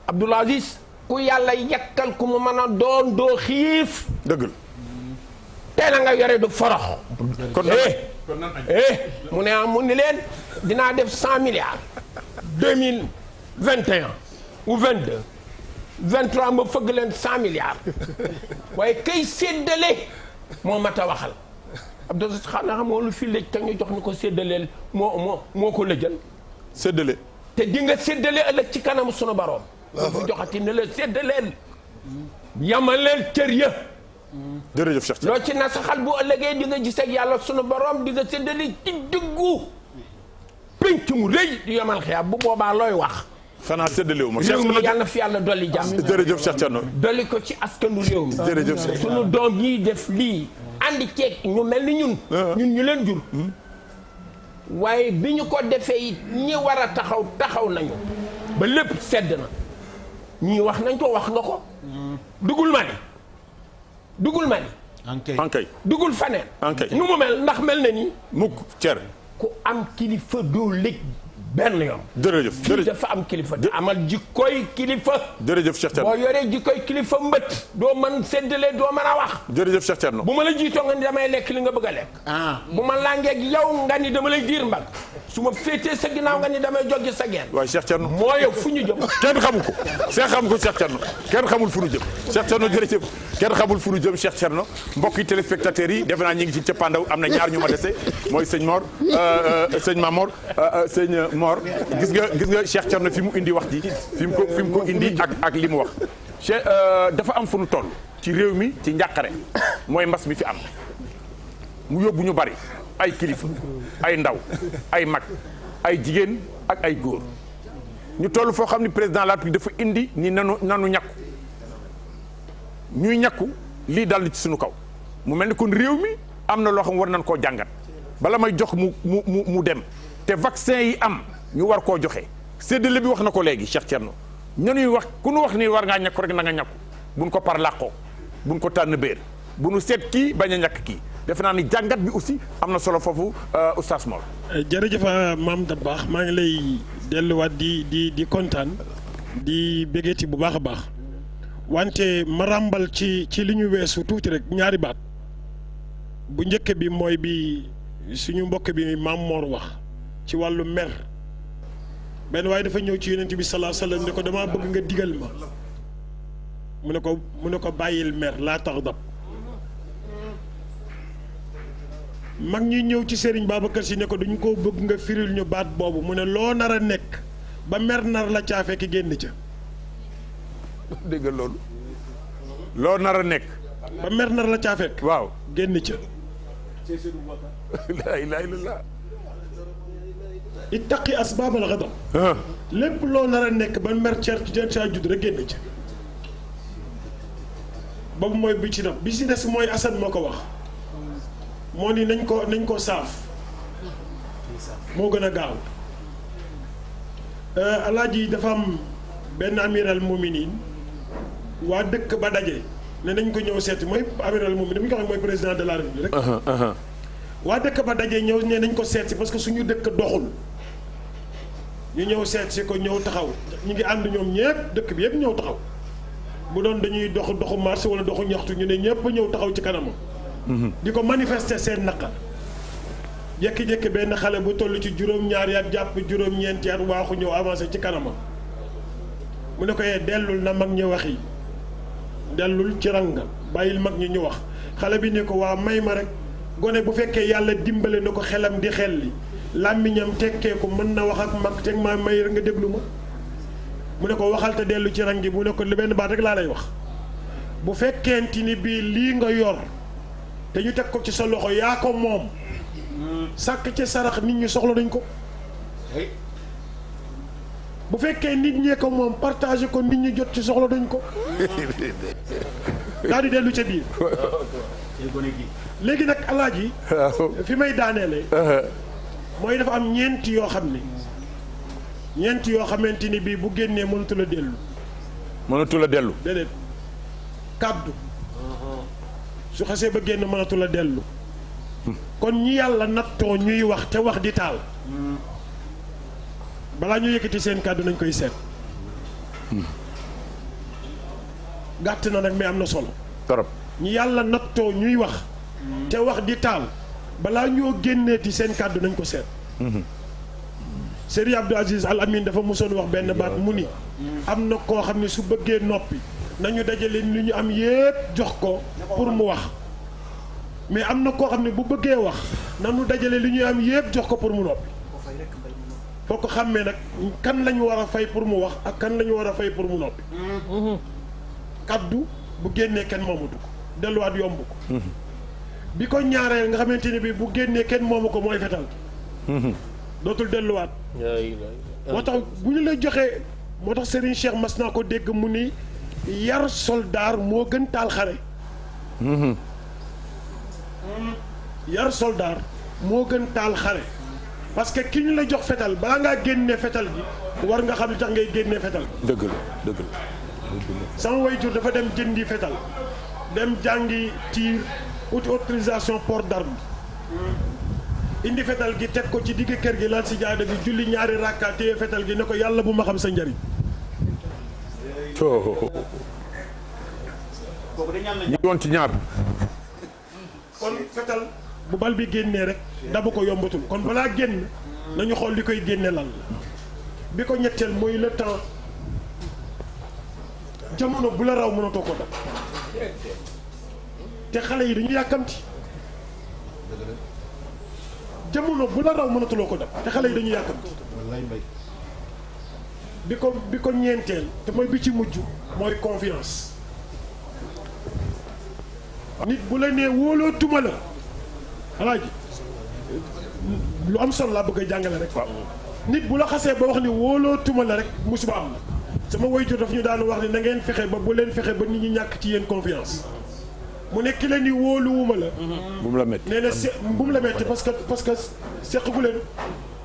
Abdoul Aziz ku yàlla yekkal ku mu mën a doon doo xiif dëgg la tey la nga yore du forox mu ne mu ni leen dinaa def 100 milliards 2021 ou 22 23 ma fëgg leen 100 milliards waaye kay séddale moo mat a waxal Abdou xam na xam lu fi lëj te ñu jox ñu ko séddaleel moo ko lëjal séddale te di nga séddale ëllëg ci kanam sunu baroom fi joxati ne la séddaleel yamaleel cër ya jërëjëf Cheikh loo ci nasaxal bu ëllëgee di nga gis ak yàlla sunu borom di nga séddale ci diggu pénc mu rëy di yamal xiyaam bu boobaa looy wax xanaa séddalewu ma réew mi yàlla na fi yàlla dolli jàmm jërëjëf Cheikh Thierno dolli ko ci askanu réew mi jërëjëf Cheikh sunu doom yi def lii andi ceeg ñu mel ni ñun ñu leen jur waaye bi ñu ko defee it ñi war a taxaw nañu ba lépp sedd na ñii wax nañ ko wax nga ko dugul Mali ankay dugul faneen ankay nu mu mel ndax mel na ni mukk cer ku am kilifa doo lëj benn yoon jërëjëf fii dafa am kilifa te amal jikkooy kilifa jërëjëf Cheikh Thierno boo yoree jikkooy kilifa mbët doo mën séddale doo mën a wax jërëjëf Cheikh Thierno bu ma la jiitoo nga ni damay lekk li nga bëgg a lekk bu ma làngeeg yow nga ni dama lay diir mbag su ma féetee sa ginnaaw nga ni damay joggi sa geen. waaye Cheikh Thierno moo yow fu ñu jëm. kenn xamu ko Cheikh xamu ko Cheikh Thierno kenn xamul fu ñu jëm Cheikh Thierno jërëjëf kenn xamul fu ñu jëm Cheikh Thierno mbokki téléspectateurs yi defe naa ñu ngi ci cëppaandaw am na ñaar ñu ma dese mooy sëñ Mor sëñ Mamor sëñ Mor gis nga Cheikh Thierno fi mu indi wax ji fi mu ko indi ak li mu wax Cheikh dafa am fu ñu toll ci réew mi ci njàqare mooy mbas mi fi am mu yóbbu ñu bari ay kilifa ay ndaw ay mag ay jigéen ak ay góor ñu toll foo xam ni président de la République dafa indi ni nanu ñàkku ñuy ñàkku lii dal ci suñu kaw mu mel ni kon réew mi am na loo xam war nañ koo jàngat bala may jox mu dem te vaccin yi am ñu war koo joxe séddale bi wax na ko léegi Cheikh Thierno ñuy wax ku nu wax ni war ngaa ñàkku rek na nga ñàkku buñ ko par làqoo buñ ko tànn béer bu nu seet kii bañ a ñàkk kii defe naa ni jàngat bi aussi am na solo foofu oustaz Mor. jërëjëf maam da baax maa ngi lay delluwaat di kontaan di bégeeti bu baax a baax wante ma ràmbal ci li ñu weesu tuuti rek ñaari baat bu njëkk bi mooy bi suñu mbokk bi maam Mor wax ci wàllu mer benn waaye dafa ñëw ci yonent bi salaa sallam ne ko damaa bëgg nga digal ma mu ne ko bàyyil mer laa taxdab mag ñi ñëw ci Serigne Babacar Sy ne ko dañu ko bëgg nga firil ñu baat boobu mu ne loo nar a nekk ba mer nar la caa fekk génn ca. dégg nga loolu. loo nar a nekk. ba mer nar la caa fekk. waaw génn ca. laa ilaaha illallaah. ittaqi asbaabal ghadab. lépp loo nar a nekk ba mer caa judd rek génn ca. boobu mooy bi ci bi si des mooy Assane moo ko wax. moo ni nañ ko saaf moo gën a gaaw alaaji dafa am benn amiral muminin waa dëkk ba daje ne nañ ko ñëw seeti mooy amiral muminin bu ñu ko xam mooy président de la république rek waa dëkk ba daje ñëw ne nañ ko seeti parce que suñu dëkk doxul ñu ñëw seet si ko ñëw taxaw ñu ngi ànd ñoom ñëpp dëkk bi yëpp ñëw taxaw bu doon dañuy doxu marché wala doxu ñaxtu ñu ne ñëpp ñëw taxaw ci kanamam di ko manifester seen naqar jékki-jékki benn xale bu toll ci juróom-ñaari at jàpp juróom-ñeenti at waaxu ñëw avancé ci kanamam mu ne ko yee dellul na mag ñi wax yi dellul ci ranga bàyyil mag ñi ñu wax xale bi ne ko waa may ma rek gone bu fekkee yàlla dimbale na ko xelam di xel li làmmiñam tekkee ko mën na wax ak mag teg maa may nga déglu ma mu ne ko waxal te dellu ci rang gi mu ne ko li benn baat rek laa lay wax bu fekkente ni bii lii nga yor te ñu teg ko ci sa loxo yaa ko moom sàkk ci sarax nit ñi soxla nañ ko bu fekkee nit ñee ko moom partagé ko nit ñi jot ci soxla dañ ko daal di dellu ca biir léegi nag alaaji fi may daaneele mooy dafa am ñeenti yoo xam ne ñeenti yoo xamante ni bii bu génnee mënatu la dellu déedéet kàddu su xasee ba génn mënatu la dellu kon ñi yàlla nattoo ñuy wax te wax di taal balaa ñu yëkkati seen kàddu nañ koy seet gàtt na nag mais am na solo torop ñi yàlla nattoo ñuy wax te wax di taal balaa ñoo génneeti seen kàddu nañ ko seet Serigne Abdou Aziz Al Amin dafa mosoon wax benn baat mu ni am na koo xam ne su bëggee noppi nañu dajale li ñu am yépp jox ko pour mu wax mais am na koo xam ne bu bëggee wax nañu dajale li ñu am yépp jox ko pour mu noppi foo ko xàmmee nag kan lañu war a fay pour mu wax ak kan lañu war a fay pour mu noppi kaddu bu génnee kenn moomatu ko delluwaat yomb ko bi ko ñaareel nga xamante ne bi bu génnee kenn moomu ko mooy fetal dootul delluwaat moo tax bu ñu lay joxee moo tax Serigne Cheikh mas naa ko dégg mu ni yar soldaar moo gën taal xare yar soldaar moo gën taal xare parce que ki ñu la jox fetal balaa ngaa génne fetal gi war nga xam li tax ngay génne fetal dëgg la sama waajur dafa dem jëndi fetal dem jàngi tir uti autorisation port d'arme indi fetal gi teg ko ci digg kër gi laal si jaada gi julli ñaari rakka téye fetal gi ne ko yàlla bu ma xam sa njariñ ñu woon ci ñaar kon fetal bu bal bi génnee rek dabu ko yombatul kon balaa génn nañu xool li koy génne lan la bi ko ñetteel mooy le temps jamono bu la raw mënatoo ko dab te xale yi dañu yàkkamti jamono bu la raw mënatuloo ko dab te xale yi dañu yàkkamti bi ko ñeenteel te mooy bi ci mujj mooy confiance nit bu la nee wóoloo tuma la alaaji lu am solo laa bëgg a jàngale rek nit bu la xasee ba wax ni wóoloo tuma la rek musiba am na sama waajur daf ñu daan wax ni na ngeen fexe ba bu leen fexe ba nit ñi ñàkk ci yéen confiance mu nekk leen ni wóoluwuma la bu mu la métti nee na bu mu la métti parce que seqagu leen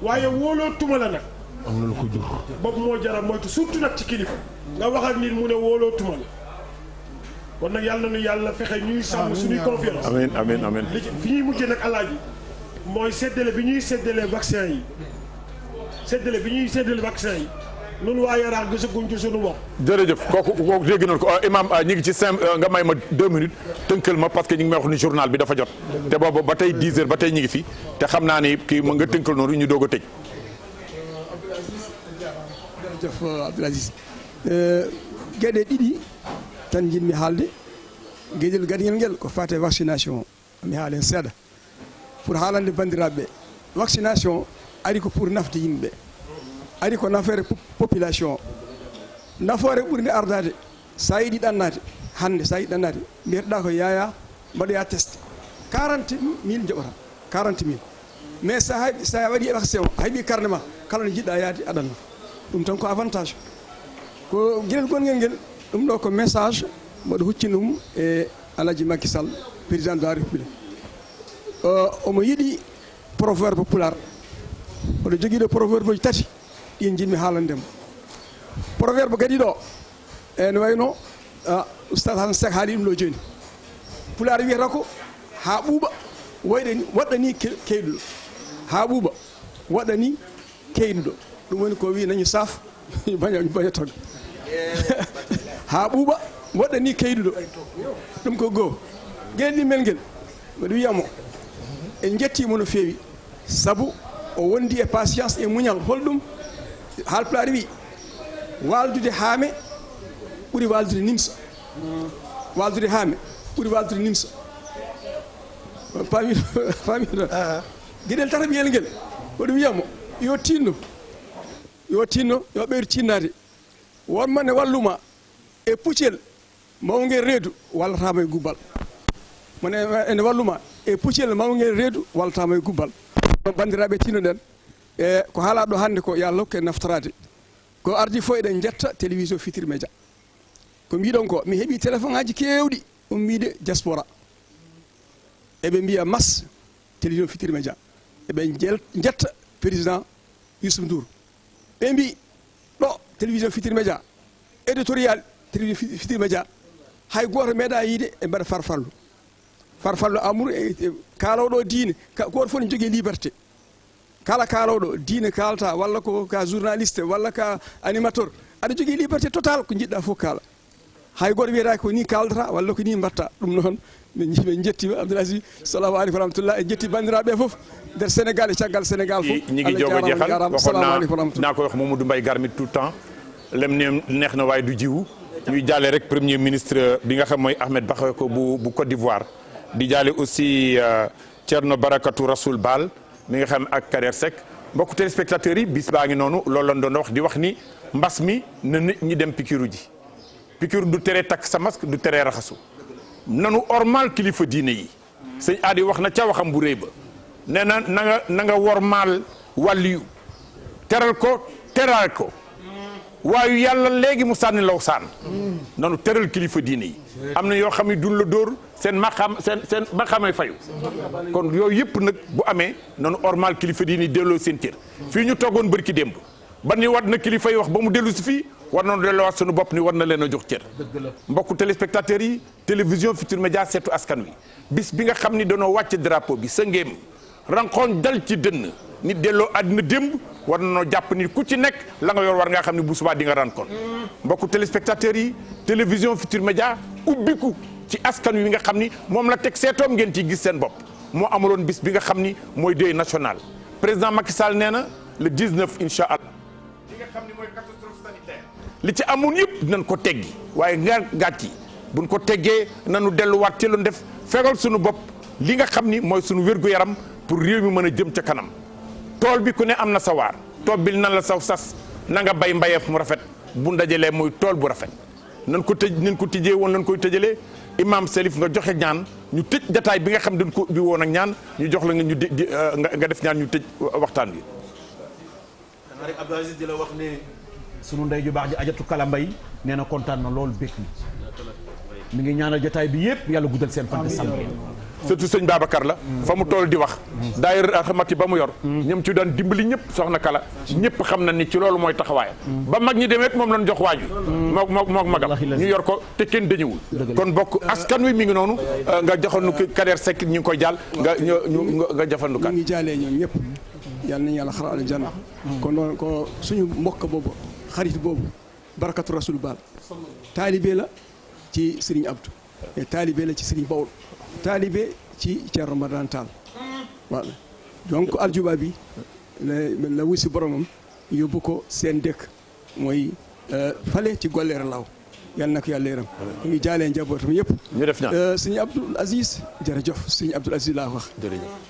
waaye wóoloo tuma la nag am na lu ko jur boobu moo jara moytu surtout nag ci kilifa nga wax ak nit mu ne wóoloo tuma la kon nag yàlla na nu yàlla fexe ñuy sàmm suñuy confiance amiin li fi ñuy mujjee nag alaaji mooy séddale bi ñuy séddale vaccin yi nun waa Yaraax gisaguñ ci suñu bopp. jërëjëf kooku dégg nañ ko imam ñi ngi ci 5 nga may ma 2 minutes tënkal ma parce que ñu ngi may wax ni journal bi dafa jot te boobu ba tey 10 heures ba tey ñi ngi fi te xam naa ni kii mën nga tënkal noonu ñu doog a tëj. jërëjëf Abdoul Aziz gueɗe ɗiɗi tan jinmi haalde gueɗel gaɗigel ngel ko fate vaccination mi haalen seeɗa pour haalande bandiraɓe ɓe vaccination ari ko pour nafde yimɓe ari ko nafere population nafoore ɓurde ardade sa yiɗi ɗannade hande sa yiɗi ɗannade mbiyetoɗa ko yaya mbaɗoya test 40 000 jaɓata 40 000 mais sa waɗi vaccin o a heeɓi carnet ma kala no jiɗɗa yaade aɗanno ɗum tan ko avantage ko gueɗel gonguel ngel ɗum ɗo ko message mboɗo huccini ɗum e Alaji Macky Sall président de la république omo yiɗi proverbe pular oɗo joguiɗo proverbe uji tati ɗin jinmi haalandemo proverbe kadi ɗo ene wayno oustad Hasan Seck haali ɗum ɗo joni pular wiyata ko ha ɓuuɓa waɗɗani keyɗuɗo ha ɓuuɓa waɗɗani keyɗuɗo ɗum woni ko wi nañu saaf baña togga ha ɓuuɓa waɗɗani keyɗuɗo ɗum ko goho gueɗel ɗimmel ngel mbiɗa wiyamo en jettimo no feewi saabu o wondi e patience e muñal holɗum haalpulaar wi waldude haame ɓuri waldude nimsa waldude haame ɓuri waldude nimsa paamiɗon gueɗel tataɓiyel ngel oɗo wiyamo yo tinno yo ɓeydu tinnade wonma ne walluma e puccel mawgel reedu wallatama e gubbal ene walluma e puccel mawgel reedu wallatama e gubbal bandiraɓe tinnoɗen e ko haalaɗo hannde ko yo Allah hokke naftorade ko ardi fof eɗen jetta télévision Futurs Médias ko mbiɗon ko mi heeɓi téléphone aji kewɗi ummiide diaspora eɓe mbiya mas télévision Futurs Médias eɓe jetta président Youssou Ndour ɓe mbi ɗo télévision Futurs Médias éditorial télévision Futurs Médias hay goto meeɗa yiide e mbaɗa farfallu amour e kalawɗo diine goto fof ne jogui liberté kala kalawɗo diine kalata walla ko ka journaliste walla ka animateur aɗa jogui liberté total ko jiɗɗa fof kala hay goto wiyata ko ni kaldata walla ko ni mbatta ɗum noon min jettima Abdoul Aziz salamu aleykum rahmatullah e jetti bandiraɓe foof nder Sénégal e caggal Sénégal fof ñi ngi jogo jeexal waxoon naa ko wax Mamadou Mbaye Garmi tout le temps lem ne neex na waaye du jiwu ñuy jaale rek premier ministre bi nga xam mooy Ahmed Bakayoko bu Côte d'Ivoire di jaale aussi Thierno Barakatou Rassoul Baal mi nga xam ak Kader Seck mbokku téléspectateurs yi bis baa ngi noonu loolu lañ doon wax di wax ni mbas mi na nit ñi dem pikiru ji pikiru du tere takk sa masque du tere raxasu nanu ormal kilifa diine yi sëñ Adi wax na ca waxam bu rëy ba nee na na nga wormaal wàlliyu teral ko teral ko waaye yàlla léegi mu sànni law saan nanu teral kilifa diine yi am na yoo xam ne duñ la dóor seen maqaamay fayu kon yooyu yëpp nag bu amee nanu ormal kilifa diine yi delloo seen cër fii ñu toogoon bërki démb ba ni war na kilifa yi wax ba mu dellu si fii war nañu delloowaat suñu bopp ni war na leen a jox cër mbokku téléspectateurs yi télévision Futurs Médias seetu askan wi bis bi nga xam ni danoo wàcc drapeau bi sa ngéem rankoon dal ci dënn nit delloo àddina démb war nañoo jàpp ni ku ci nekk la nga yor war ngaa xam ne bu subaa di nga rankoon mbokku téléspectateurs yi télévision Futurs Médias ubbiku ci askan wi nga xam ni moom la teg seetoom ngeen ciy gis seen bopp moo amaloon bis bi nga xam ni mooy deuil national président Macky Sall nee na le 19 incha allah li nga xam ne mooy catastrophe sanitaire li ci amoon yëpp dinañ ko teggi waaye gàtt yi buñ ko teggee nañu delluwaat ci lu def fegal suñu bopp li nga xam ni mooy suñu wér-gu-yaram pour réew mi mën a jëm ca kanam tool bi ku ne am na sa waar tool bi nan la saw sas na nga bay mbayeef mu rafet bu ndajalee muy tool bu rafet nan ko tëj nañ ko tijjee woon nañ koy tëjalee imam Salif nga joxe ñaan ñu tëj jataay bi nga xam dañ ko bi woon ak ñaan ñu jox la nga ñu nga def ñaan ñu tëj waxtaan bi. xanaa rek Abdou Aziz di la wax ne sunu ndey ju baax ji ajatu kala mbay nee na kontaan na loolu békk mi ngi ñaanal jataay bi yëpp yàlla guddal seen fan sàmm surtout sëñ Babacar la fa mu toll di wax daayira Alxamati ba mu yor ñoom ci daan dimbali ñëpp soxna kala ñëpp xam na ni ci loolu mooy taxawaayam ba mag ñi demee moom lañ jox waaju mook magam ñu yor ko te kenn dañëwul kon bokk askan wi mi ngi noonu nga joxoon nu Kader Seck ñu ngi koy jàll nga jafandu kan ñu ngi jaalee ñoom ñëpp yàlla nañu yàlla xaral aljanna kon noonu ko suñu mbokk boobu xarit boobu barakatu rasul baal taalibe la ci Serigne Abdou et taalibe la ci Serigne Bawol taalibe ci Thierno Ramadan Tall voilà donc aljuba bi la wusi boromam yóbbu ko seen dëkk mooy fale ci golleer law yàlla na ko yàlla yërëm ñu ngi jaalee njabootam yëpp ñu def ñaan Serigne Abdoul Aziz jërëjëf Serigne Abdoul Aziz laa wax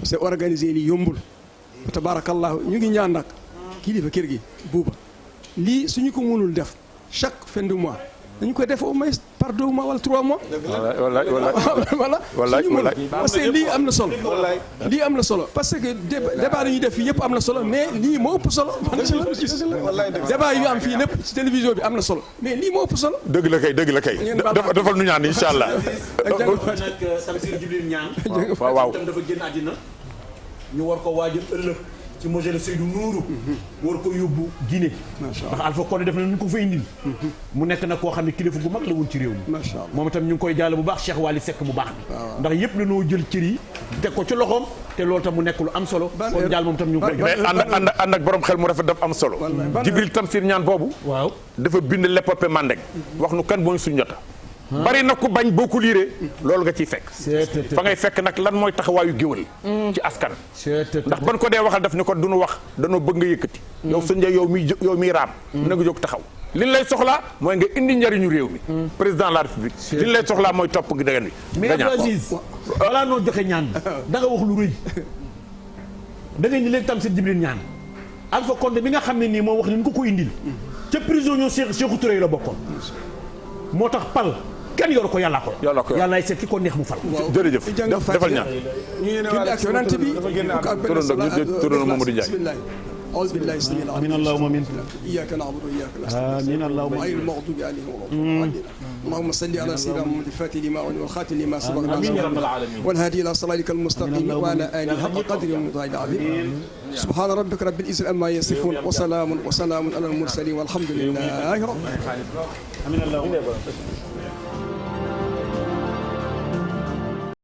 c'est organisé ni yombul tabarakallahu ñu ngi ñaan nag kilifa kër gi buuba lii suñu ko mënul def chaque fin de mois dañu koy def au moins par 2 mois wala 3 mois. voilà suñu mën parce que lii am na solo. lii am na solo parce que débat yi ñuy def fii yëpp am na solo mais lii moo ëpp solo. débat yi am fii lépp ci télévision bi am na solo mais lii moo ëpp solo. dëgg la kay defal nu ñaan incha allah. nag Tamsir Jibril ñaan. waaw tam dafa génn àddina ñu war ko waajal ëllëg ci moselle Seydou Nourou war ko yóbbu Guinée ndax Alpha Condé def na ñu ko fa indil mu nekk nag koo xam ne kilifa gu mag la woon ci réew mi moom itam ñu ngi koy jaale bu baax Cheikh Wali Seck bu baax bi ndax yëpp la noo jël cër yi teg ko ci loxoom te loolu tam mu nekk lu am solo kon jaal moom tam ñu ngi koy mais ànd ak borom xel mu rafet dafa am solo Jibril Tamsir ñaan boobu waaw dafa bind l'épopée Mandeng wax nu kan mooy suñu jota bari na ku bañ boo ko liiree loolu nga ciy fekk fa ngay fekk nag lan mooy taxawaayu géwël ci askan ndax ban ko dee waxal daf ni ko duñu wax danoo bëgg nga yëkkati yow sëñ Ndiaye yow miy raam na nga jóg taxaw liñ lay soxlaa mooy nga indi njariñu réew mi président de la république liñ lay soxlaa mooy topp ngi dagan bi mais Abdou Aziz walaa noo joxe ñaan da nga wax lu rëy da ngay ni léegi Tamsir Jibril ñaan Alpha Condé bi nga xam ne nii moo wax ni ñu ko indil ca prison ñoo Sékou Touré la bokkoon moo tax pal kenn yor ko yàlla ko yàlla ay seet ki ko neex mu fal jërëjëf defal ñaan ak yonent bi turoon Mamadou Ndiaye أعوذ بالله السميع العليم آمين اللهم آمين إياك نعبد وإياك نستعين آمين اللهم غير المغضوب عليهم ولا الضالين اللهم صل على سيدنا محمد الفاتح لما والخاتم لما سبق آمين يا رب العالمين والهادي إلى صراطك المستقيم وعلى آله حق قدر ومقداره العظيم سبحان ربك رب العزة عما يصفون وسلام على المرسلين والحمد لله رب العالمين آمين اللهم